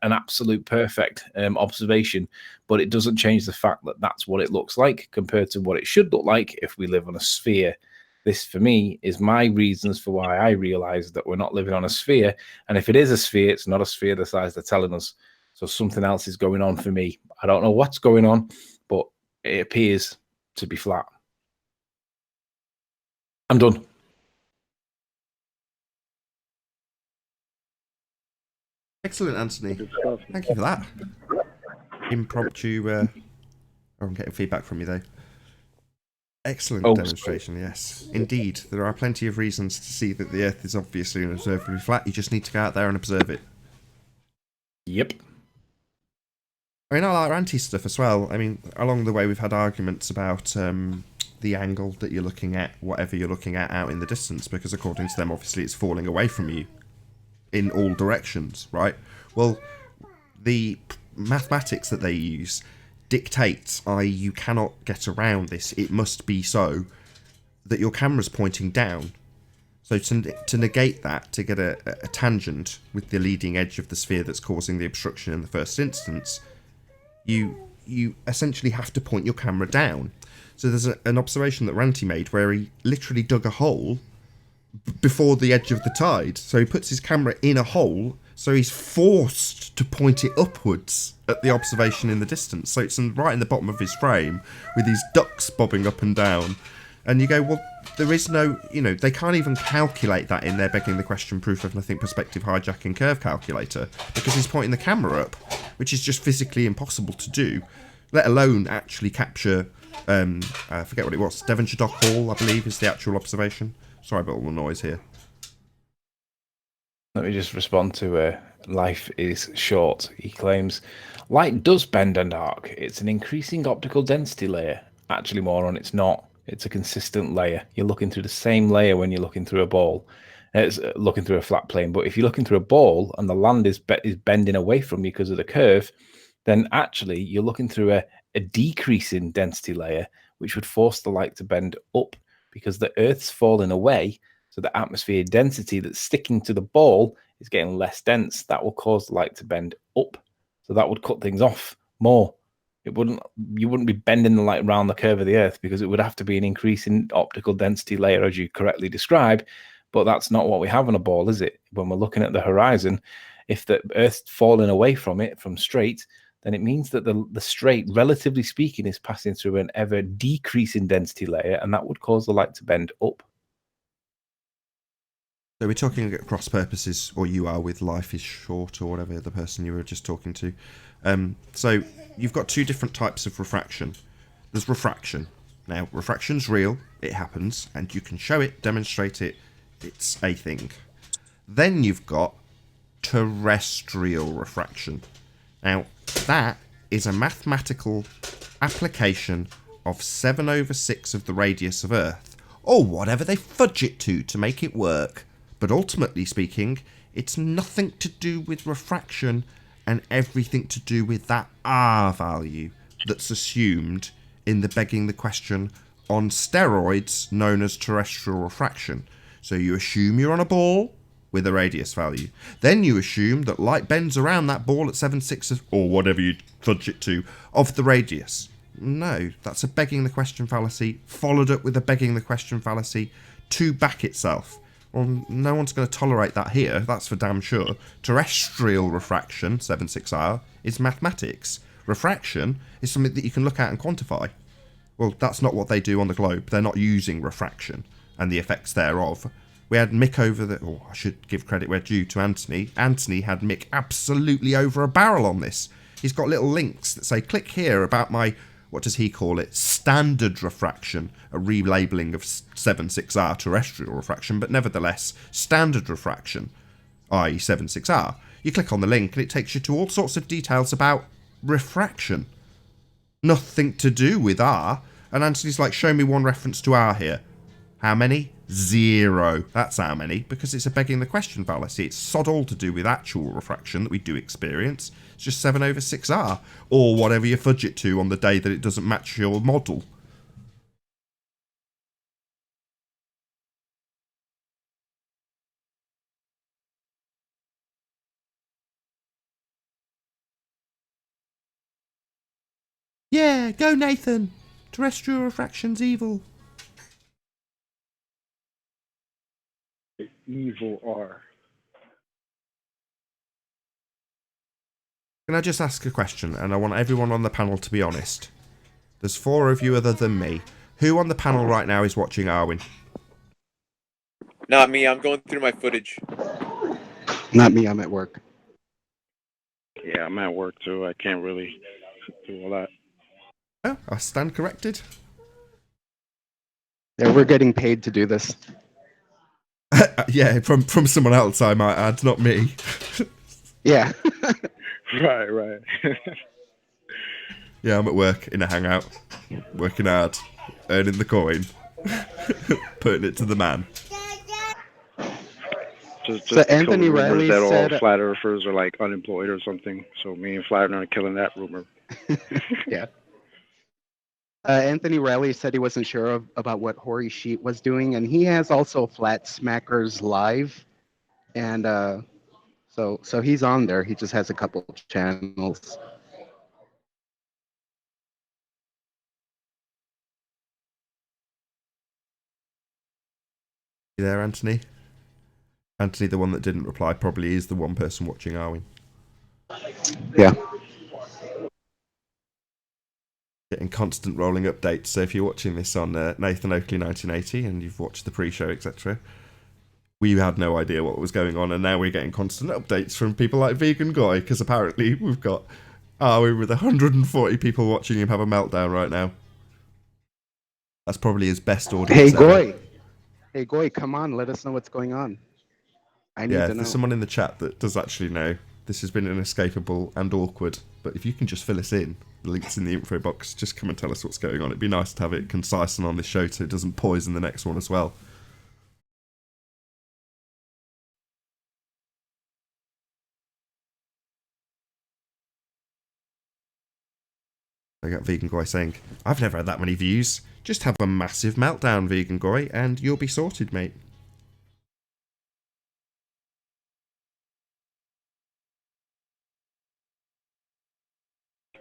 an absolute perfect observation. But it doesn't change the fact that that's what it looks like compared to what it should look like if we live on a sphere. This, for me, is my reasons for why I realize that we're not living on a sphere. And if it is a sphere, it's not a sphere the size they're telling us. So something else is going on for me. I don't know what's going on, but it appears to be flat. I'm done. Excellent, Anthony. Thank you for that. Impromptu. I'm getting feedback from you, though. Excellent demonstration, yes. Indeed, there are plenty of reasons to see that the Earth is obviously and observably flat. You just need to go out there and observe it. Yep. I mean, I like Ranty stuff as well. I mean, along the way, we've had arguments about the angle that you're looking at, whatever you're looking at out in the distance, because according to them, obviously, it's falling away from you in all directions, right? Well, the mathematics that they use dictates, i.e. you cannot get around this. It must be so that your camera's pointing down. So to negate that, to get a tangent with the leading edge of the sphere that's causing the obstruction in the first instance, you essentially have to point your camera down. So there's an observation that Ranty made where he literally dug a hole before the edge of the tide. So he puts his camera in a hole, so he's forced to point it upwards at the observation in the distance. So it's right in the bottom of his frame with these ducks bobbing up and down. And you go, well, there is no, they can't even calculate that in their begging the question proof of nothing perspective hijacking curve calculator, because he's pointing the camera up. which is just physically impossible to do, let alone actually capture, I forget what it was, Devonshire Dock Hall, I believe, is the actual observation. Sorry about all the noise here. Let me just respond to Life is Short. He claims, light does bend and arc. It's an increasing optical density layer. Actually, moron, it's not. It's a consistent layer. You're looking through the same layer when you're looking through a ball. It's looking through a flat plane. But if you're looking through a ball and the land is bending away from you because of the curve, then actually you're looking through a decreasing density layer, which would force the light to bend up because the Earth's falling away. So the atmosphere density that's sticking to the ball is getting less dense. That will cause the light to bend up. So that would cut things off more. You wouldn't be bending the light around the curve of the Earth because it would have to be an increase in optical density layer, as you correctly describe. But that's not what we have on a ball, is it? When we're looking at the horizon, if the Earth's falling away from it, from straight, then it means that the straight, relatively speaking, is passing through an ever decreasing density layer, and that would cause the light to bend up. So we're talking at cross purposes, or you are with Life is Short, or whatever the person you were just talking to. So you've got two different types of refraction. There's refraction. Now, refraction's real, it happens, and you can show it, demonstrate it, it's a thing. Then you've got terrestrial refraction. Now, that is a mathematical application of 7/6 of the radius of Earth, or whatever they fudge it to make it work. But ultimately speaking, it's nothing to do with refraction and everything to do with that R value that's assumed in the begging the question on steroids known as terrestrial refraction. So you assume you're on a ball with a radius value. Then you assume that light bends around that ball at 7/6 or whatever you fudge it to of the radius. No, that's a begging the question fallacy, followed up with a begging the question fallacy to back itself. Well, no one's going to tolerate that here, that's for damn sure. Terrestrial refraction, 7/6R, is mathematics. Refraction is something that you can look at and quantify. Well, that's not what they do on the globe. They're not using refraction and the effects thereof. We had Mick over the... Oh, I should give credit where due to Anthony. Anthony had Mick absolutely over a barrel on this. He's got little links that say, click here about my... What does he call it? Standard refraction, a relabeling of 7/6R terrestrial refraction, but nevertheless, standard refraction, i.e. 7/6R. You click on the link and it takes you to all sorts of details about refraction. Nothing to do with R. And Anthony's like, show me one reference to R here. How many? 0. That's how many, because it's a begging the question fallacy. It's sod all to do with actual refraction that we do experience. It's just 7/6R, or whatever you fudge it to on the day that it doesn't match your model. Yeah, go Nathan! Terrestrial refraction's evil. Evil R. Can I just ask a question, and I want everyone on the panel to be honest. There's 4 of you other than me. Who on the panel right now is watching Arwen? Not me. I'm going through my footage. Not me, I'm at work. Yeah, I'm at work too. I can't really do all that. Oh, I stand corrected. Yeah, we're getting paid to do this. Yeah, from someone else, I might add, not me. Yeah. Right. Yeah, I'm at work in a hangout, working hard, earning the coin, putting it to the man. Just So Anthony Riley that said, all flat earthers are like unemployed or something. So me and Flatner are killing that rumor. yeah. Anthony Riley said he wasn't sure about what Hori Sheet was doing, and he has also Flat Smackers Live, and so he's on there. He just has a couple of channels. You there, Anthony? Anthony, the one that didn't reply, probably is the one person watching Arwen. Yeah. Getting constant rolling updates. So if you're watching this on Nathan Oakley 1980 and you've watched the pre-show, etc., we had no idea what was going on, and now we're getting constant updates from people like Vegan Guy, because apparently we've got are we with 140 people watching him have a meltdown right now? That's probably his best audience Hey, ever. Goy. Hey, Goy, come on. Let us know what's going on. I need Yeah, to if know. there's someone in the chat that does actually know, this has been inescapable and awkward. But if you can just fill us in, the link's in the info box. Just come and tell us what's going on. It'd be nice to have it concise and on this show so it doesn't poison the next one as well. I got Vegan Goy saying, I've never had that many views. Just have a massive meltdown, Vegan Goy, and you'll be sorted, mate.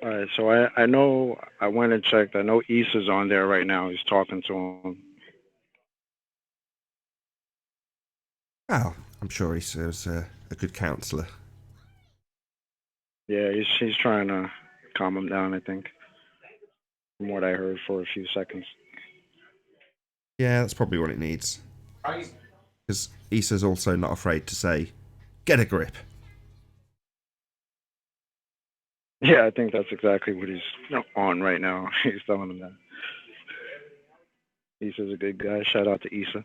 All right, so I know I went and checked. I know Issa's on there right now. He's talking to him. Well, I'm sure he's a good counsellor. Yeah, he's trying to calm him down, I think, from what I heard for a few seconds. Yeah, that's probably what it needs. Because Issa's also not afraid to say, get a grip. Yeah, I think that's exactly what he's on right now. He's telling him that. Issa's a good guy. Shout out to Issa.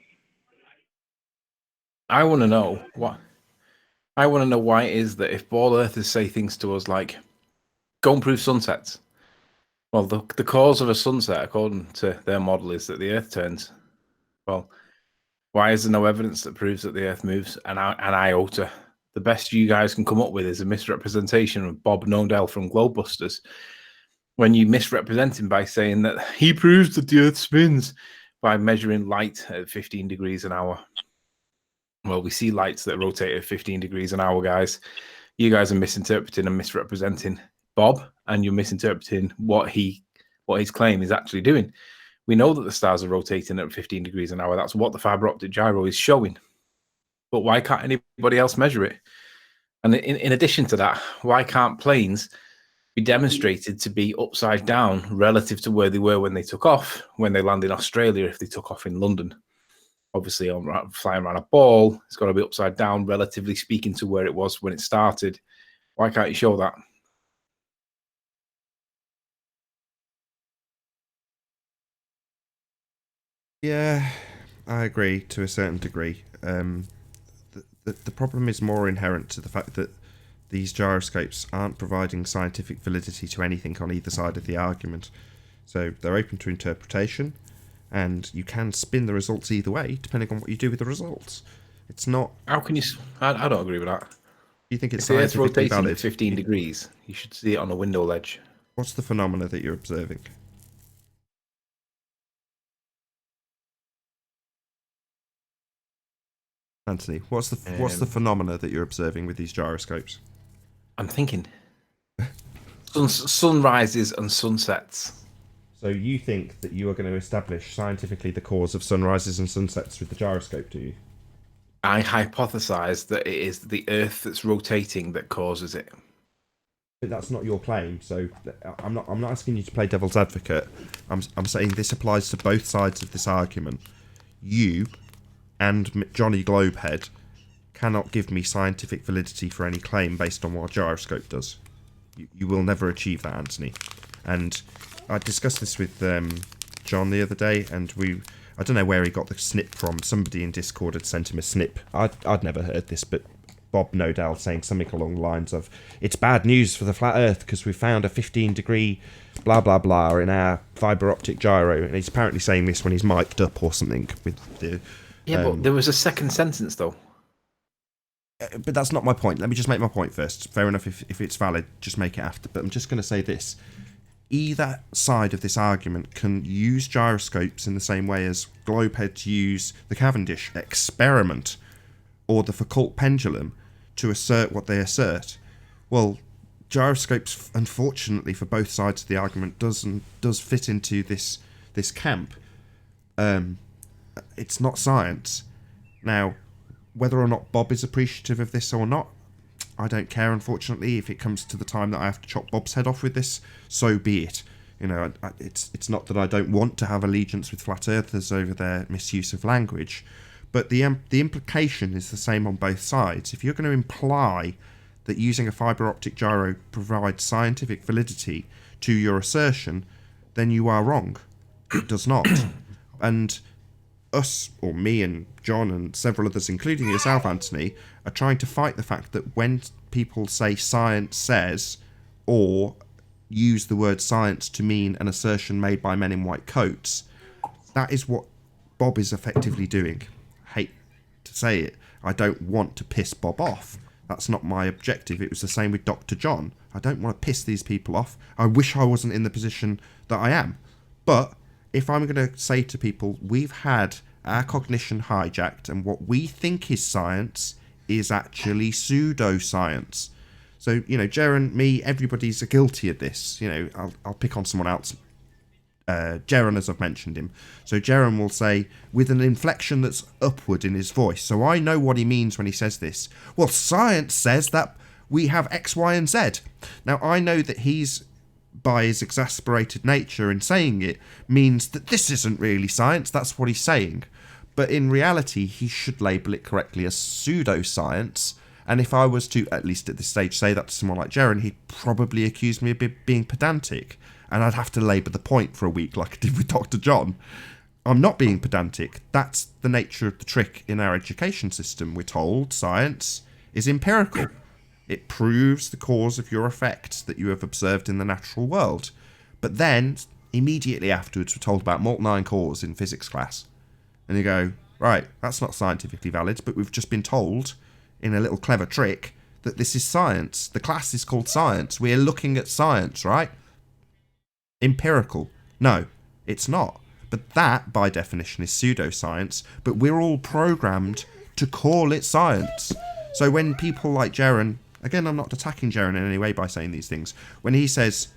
I want to know what. I want to know why it is that if ball earthers say things to us like, go and prove sunsets. Well, the cause of a sunset, according to their model, is that the Earth turns. Well, why is there no evidence that proves that the Earth moves an iota? The best you guys can come up with is a misrepresentation of Bob Nodell from Globebusters. When you misrepresent him by saying that he proves that the Earth spins by measuring light at 15 degrees an hour. Well, we see lights that rotate at 15 degrees an hour, guys. You guys are misinterpreting and misrepresenting Bob, and you're misinterpreting what his claim is actually doing. We know that the stars are rotating at 15 degrees an hour. That's what the fiber optic gyro is showing. But why can't anybody else measure it? And in addition to that, why can't planes be demonstrated to be upside down relative to where they were when they took off, when they land in Australia, if they took off in London? Obviously, flying around a ball, it's got to be upside down, relatively speaking, to where it was when it started. Why can't you show that? Yeah, I agree to a certain degree. The problem is more inherent to the fact that these gyroscopes aren't providing scientific validity to anything on either side of the argument. So they're open to interpretation, and you can spin the results either way, depending on what you do with the results. It's not... How can you... I don't agree with that. You think it's if the Earth's scientifically rotating valid? at 15 degrees, you should see it on a window ledge. What's the phenomena that you're observing? Anthony, what's the phenomena that you're observing with these gyroscopes? I'm thinking. Sunrises and sunsets. So you think that you are going to establish scientifically the cause of sunrises and sunsets with the gyroscope, do you? I hypothesize that it is the Earth that's rotating that causes it. But that's not your claim, so I'm not asking you to play devil's advocate. I'm saying this applies to both sides of this argument. You and Johnny Globehead cannot give me scientific validity for any claim based on what a gyroscope does. You will never achieve that, Anthony. And I discussed this with John the other day, and I don't know where he got the snip from. Somebody in Discord had sent him a snip. I'd never heard this, but Bob Nodell saying something along the lines of, it's bad news for the flat Earth because we found a 15-degree blah blah blah in our fibre optic gyro. And he's apparently saying this when he's mic'd up or something with the... Yeah, but there was a second sentence, though. But that's not my point. Let me just make my point first. Fair enough, if it's valid, just make it after. But I'm just going to say this. Either side of this argument can use gyroscopes in the same way as globeheads use the Cavendish experiment or the Foucault pendulum to assert what they assert. Well, gyroscopes, unfortunately for both sides of the argument, does fit into this camp. It's not science. Now, whether or not Bob is appreciative of this or not, I don't care, unfortunately. If it comes to the time that I have to chop Bob's head off with this, so be it. You know, it's not that I don't want to have allegiance with flat earthers over their misuse of language, but the implication is the same on both sides. If you're going to imply that using a fiber optic gyro provides scientific validity to your assertion, then you are wrong. It does not. And us, or me and John and several others, including yourself, Anthony, are trying to fight the fact that when people say science says, or use the word science to mean an assertion made by men in white coats, that is what Bob is effectively doing. I hate to say it. I don't want to piss Bob off. That's not my objective. It was the same with Dr. John. I don't want to piss these people off. I wish I wasn't in the position that I am. But if I'm going to say to people, we've had our cognition hijacked, and what we think is science is actually pseudoscience. So, Jaren, me, everybody's guilty of this. I'll pick on someone else. Jaren, as I've mentioned him. So Jaren will say, with an inflection that's upward in his voice, so I know what he means when he says this. Well, science says that we have X, Y, and Z. Now, I know that he's, by his exasperated nature in saying it, means that this isn't really science. That's what he's saying. But in reality, he should label it correctly as pseudoscience. And if I was to, at least at this stage, say that to someone like Jaren, he'd probably accuse me of being pedantic. And I'd have to labour the point for a week like I did with Dr. John. I'm not being pedantic. That's the nature of the trick in our education system. We're told science is empirical. It proves the cause of your effects that you have observed in the natural world. But then, immediately afterwards, we're told about molten iron cores in physics class. And you go, right, that's not scientifically valid, but we've just been told, in a little clever trick, that this is science. The class is called science. We're looking at science, right? Empirical. No, it's not. But that, by definition, is pseudoscience, but we're all programmed to call it science. So when people like Jaren, again, I'm not attacking Jaren in any way by saying these things, when he says,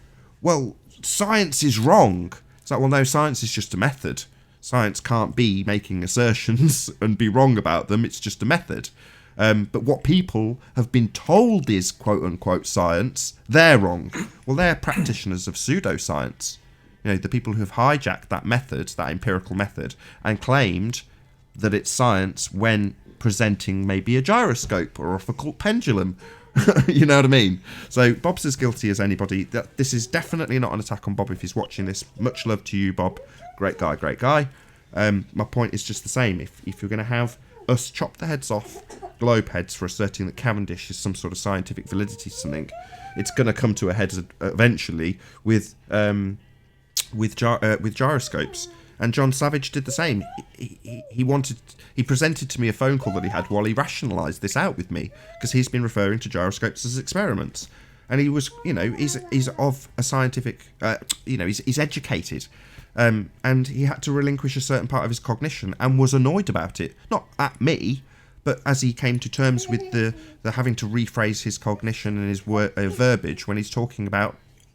well, science is wrong, it's like, well, no, science is just a method. Science can't be making assertions and be wrong about them, it's just a method. But what people have been told is quote-unquote science, they're wrong. Well, they're practitioners of pseudoscience. The people who have hijacked that method, that empirical method, and claimed that it's science when presenting maybe a gyroscope or a Foucault pendulum. You know what I mean? So Bob's as guilty as anybody. This is definitely not an attack on Bob if he's watching this. Much love to you, Bob. Great guy, great guy. My point is just the same. If you're going to have us chop the heads off globe heads for asserting that Cavendish is some sort of scientific validity to something, it's going to come to a head eventually with gyroscopes. And John Savage did the same. He presented to me a phone call that he had while he rationalised this out with me, because he's been referring to gyroscopes as experiments, and he was, he's of a scientific, he's educated. And he had to relinquish a certain part of his cognition and was annoyed about it. Not at me, but as he came to terms with the having to rephrase his cognition and his verbiage when he's talking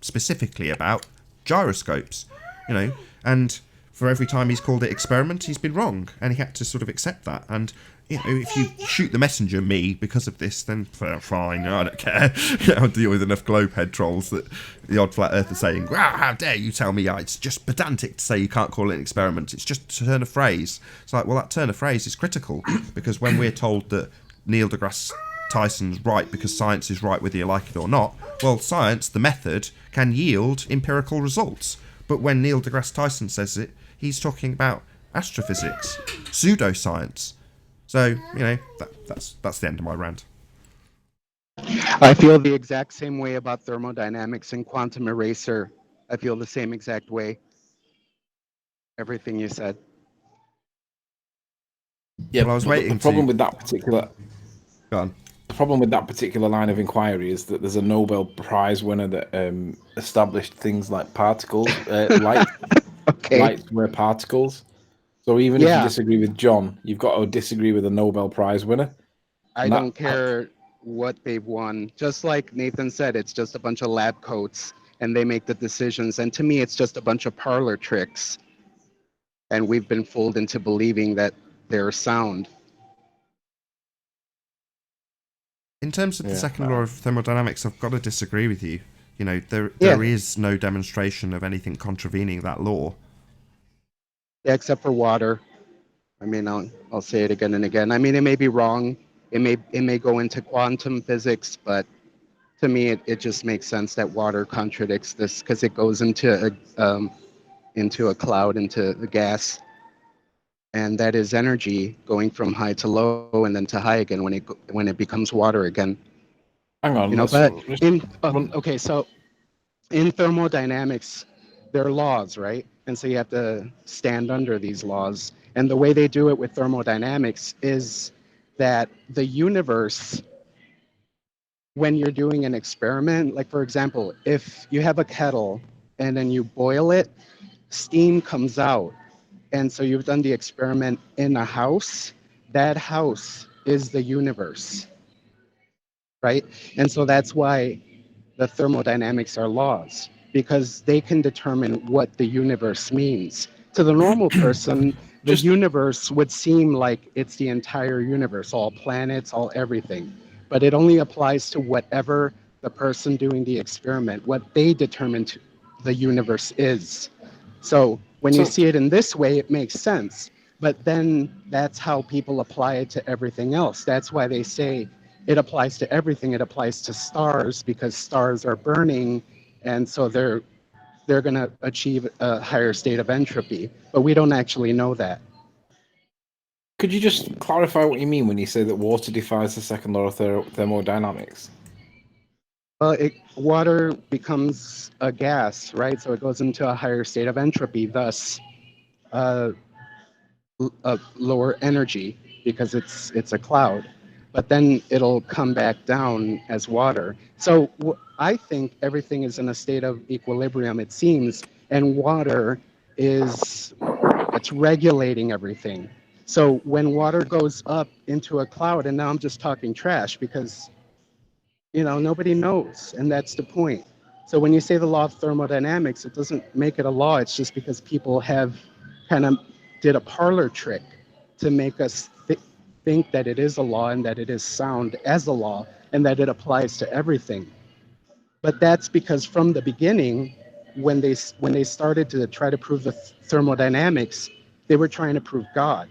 specifically about gyroscopes, and for every time he's called it experiment, he's been wrong, and he had to sort of accept that. And if you shoot the messenger, me, because of this, then fine, I don't care. I'll deal with enough globehead trolls that the odd flat earther saying, wow, how dare you tell me it's just pedantic to say you can't call it an experiment, it's just a turn of phrase. It's like, well, that turn of phrase is critical, because when we're told that Neil deGrasse Tyson's right because science is right whether you like it or not, well, science, the method, can yield empirical results. But when Neil deGrasse Tyson says it, he's talking about astrophysics, pseudoscience. So, that's the end of my rant. I feel the exact same way about thermodynamics and quantum eraser. I feel the same exact way. Everything you said. Yeah, well, I was waiting. The problem with that particular. Go on. The problem with that particular line of inquiry is that there's a Nobel Prize winner that established things like particles, light. Okay. Lights were particles. So even if you disagree with John, you've got to disagree with a Nobel Prize winner. I don't care what they've won. Just like Nathan said, it's just a bunch of lab coats and they make the decisions. And to me, it's just a bunch of parlor tricks. And we've been fooled into believing that they're sound. In terms of the second law of thermodynamics, I've got to disagree with you. There is no demonstration of anything contravening that law. Yeah, except for water. I mean, I'll say it again and again. I mean, it may be wrong. It may go into quantum physics, but to me, it just makes sense that water contradicts this because it goes into a cloud, into the gas, and that is energy going from high to low and then to high again when it becomes water again. Hang on. You know, Let's but just in run- okay, so in thermodynamics, there are laws, right? And so you have to stand under these laws. And the way they do it with thermodynamics is that the universe, when you're doing an experiment, like for example, if you have a kettle and then you boil it, steam comes out. And so you've done the experiment in a house. That house is the universe, right? And so that's why the thermodynamics are laws, because they can determine what the universe means. To the normal person, the just universe would seem like it's the entire universe, all planets, all everything. But it only applies to whatever the person doing the experiment, what they determine the universe is. So when you so see it in this way, it makes sense. But then that's how people apply it to everything else. That's why they say it applies to everything. It applies to stars because stars are burning, and so they're going to achieve a higher state of entropy. But we don't actually know that. could you just clarify what you mean when you say that water defies the second law of thermodynamics? Well, water becomes a gas, right? So it goes into a higher state of entropy, thus uh, a lower energy because it's a cloud, but then it'll come back down as water. So I think everything is in a state of equilibrium, it seems, and water is it's regulating everything. So when water goes up into a cloud, and now I'm just talking trash because nobody knows, and that's the point. So when you say the law of thermodynamics, it doesn't make it a law. It's just because people have kind of did a parlor trick to make us think that it is a law and that it is sound as a law and that it applies to everything. But that's because from the beginning, when they started to try to prove the thermodynamics, they were trying to prove God.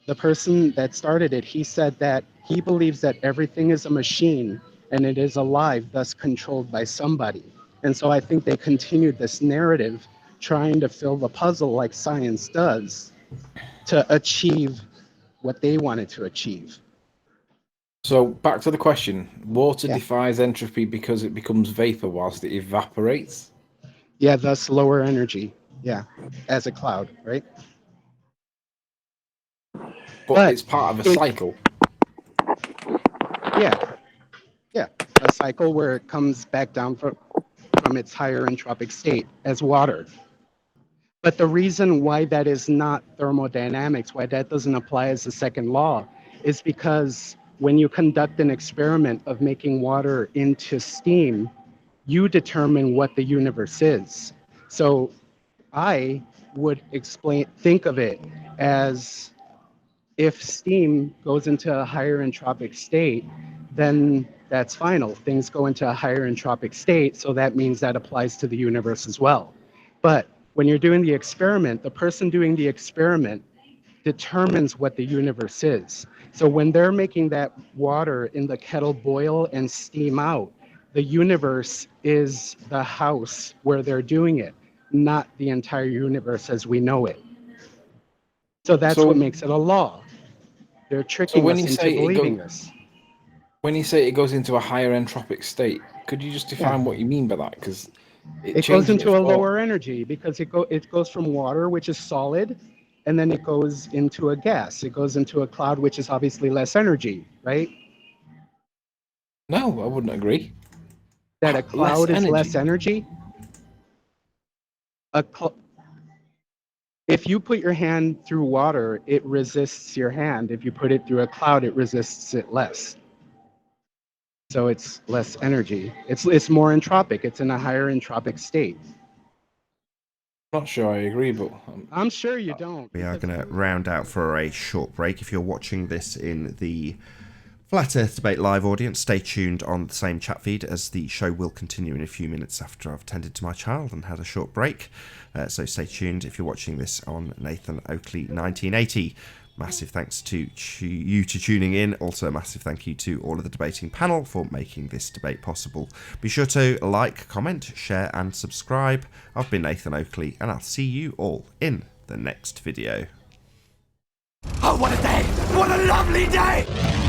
The person that started it, he said that he believes that everything is a machine and it is alive, thus controlled by somebody. And so I think they continued this narrative trying to fill the puzzle like science does to achieve what they wanted to achieve. So back to the question: water Yeah. defies entropy because it becomes vapor whilst it evaporates. Yeah, thus lower energy. Yeah, as a cloud, right? But it's part of a it, cycle. yeah, yeah, a cycle where it comes back down from its higher entropic state as water. But the reason why that is not thermodynamics, why that doesn't apply as the second law, is because when you conduct an experiment of making water into steam, you determine what the universe is. So I would think of it as if steam goes into a higher entropic state, then that's final. Things go into a higher entropic state, so that means that applies to the universe as well. But when you're doing the experiment, the person doing the experiment determines what the universe is. So when they're making that water in the kettle boil and steam out, the universe is the house where they're doing it, not the entire universe as we know it. So that's what So, makes it a law. They're so tricking when us you into say believing this. when you say it goes into a higher entropic state, could you just Yeah. define what you mean by that? Because It goes into a lower energy because it goes from water, which is solid, and then it goes into a gas. It goes into a cloud, which is obviously less energy, right? No, I wouldn't agree. That a Less cloud is less energy. energy. If you put your hand through water, it resists your hand. If you put it through a cloud, it resists it less. So it's less energy. It's more entropic. It's in a higher entropic state. Not sure I agree, but I'm sure you don't. We are going to round out for a short break. If you're watching this in the Flat Earth Debate live audience, stay tuned on the same chat feed as the show will continue in a few minutes after I've tended to my child and had a short break. So stay tuned if you're watching this on Nathan Oakley 1980. Massive thanks to you to tuning in. Also, a massive thank you to all of the debating panel for making this debate possible. Be sure to like, comment, share, and subscribe. I've been Nathan Oakley, and I'll see you all in the next video. Oh, what a day! What a lovely day!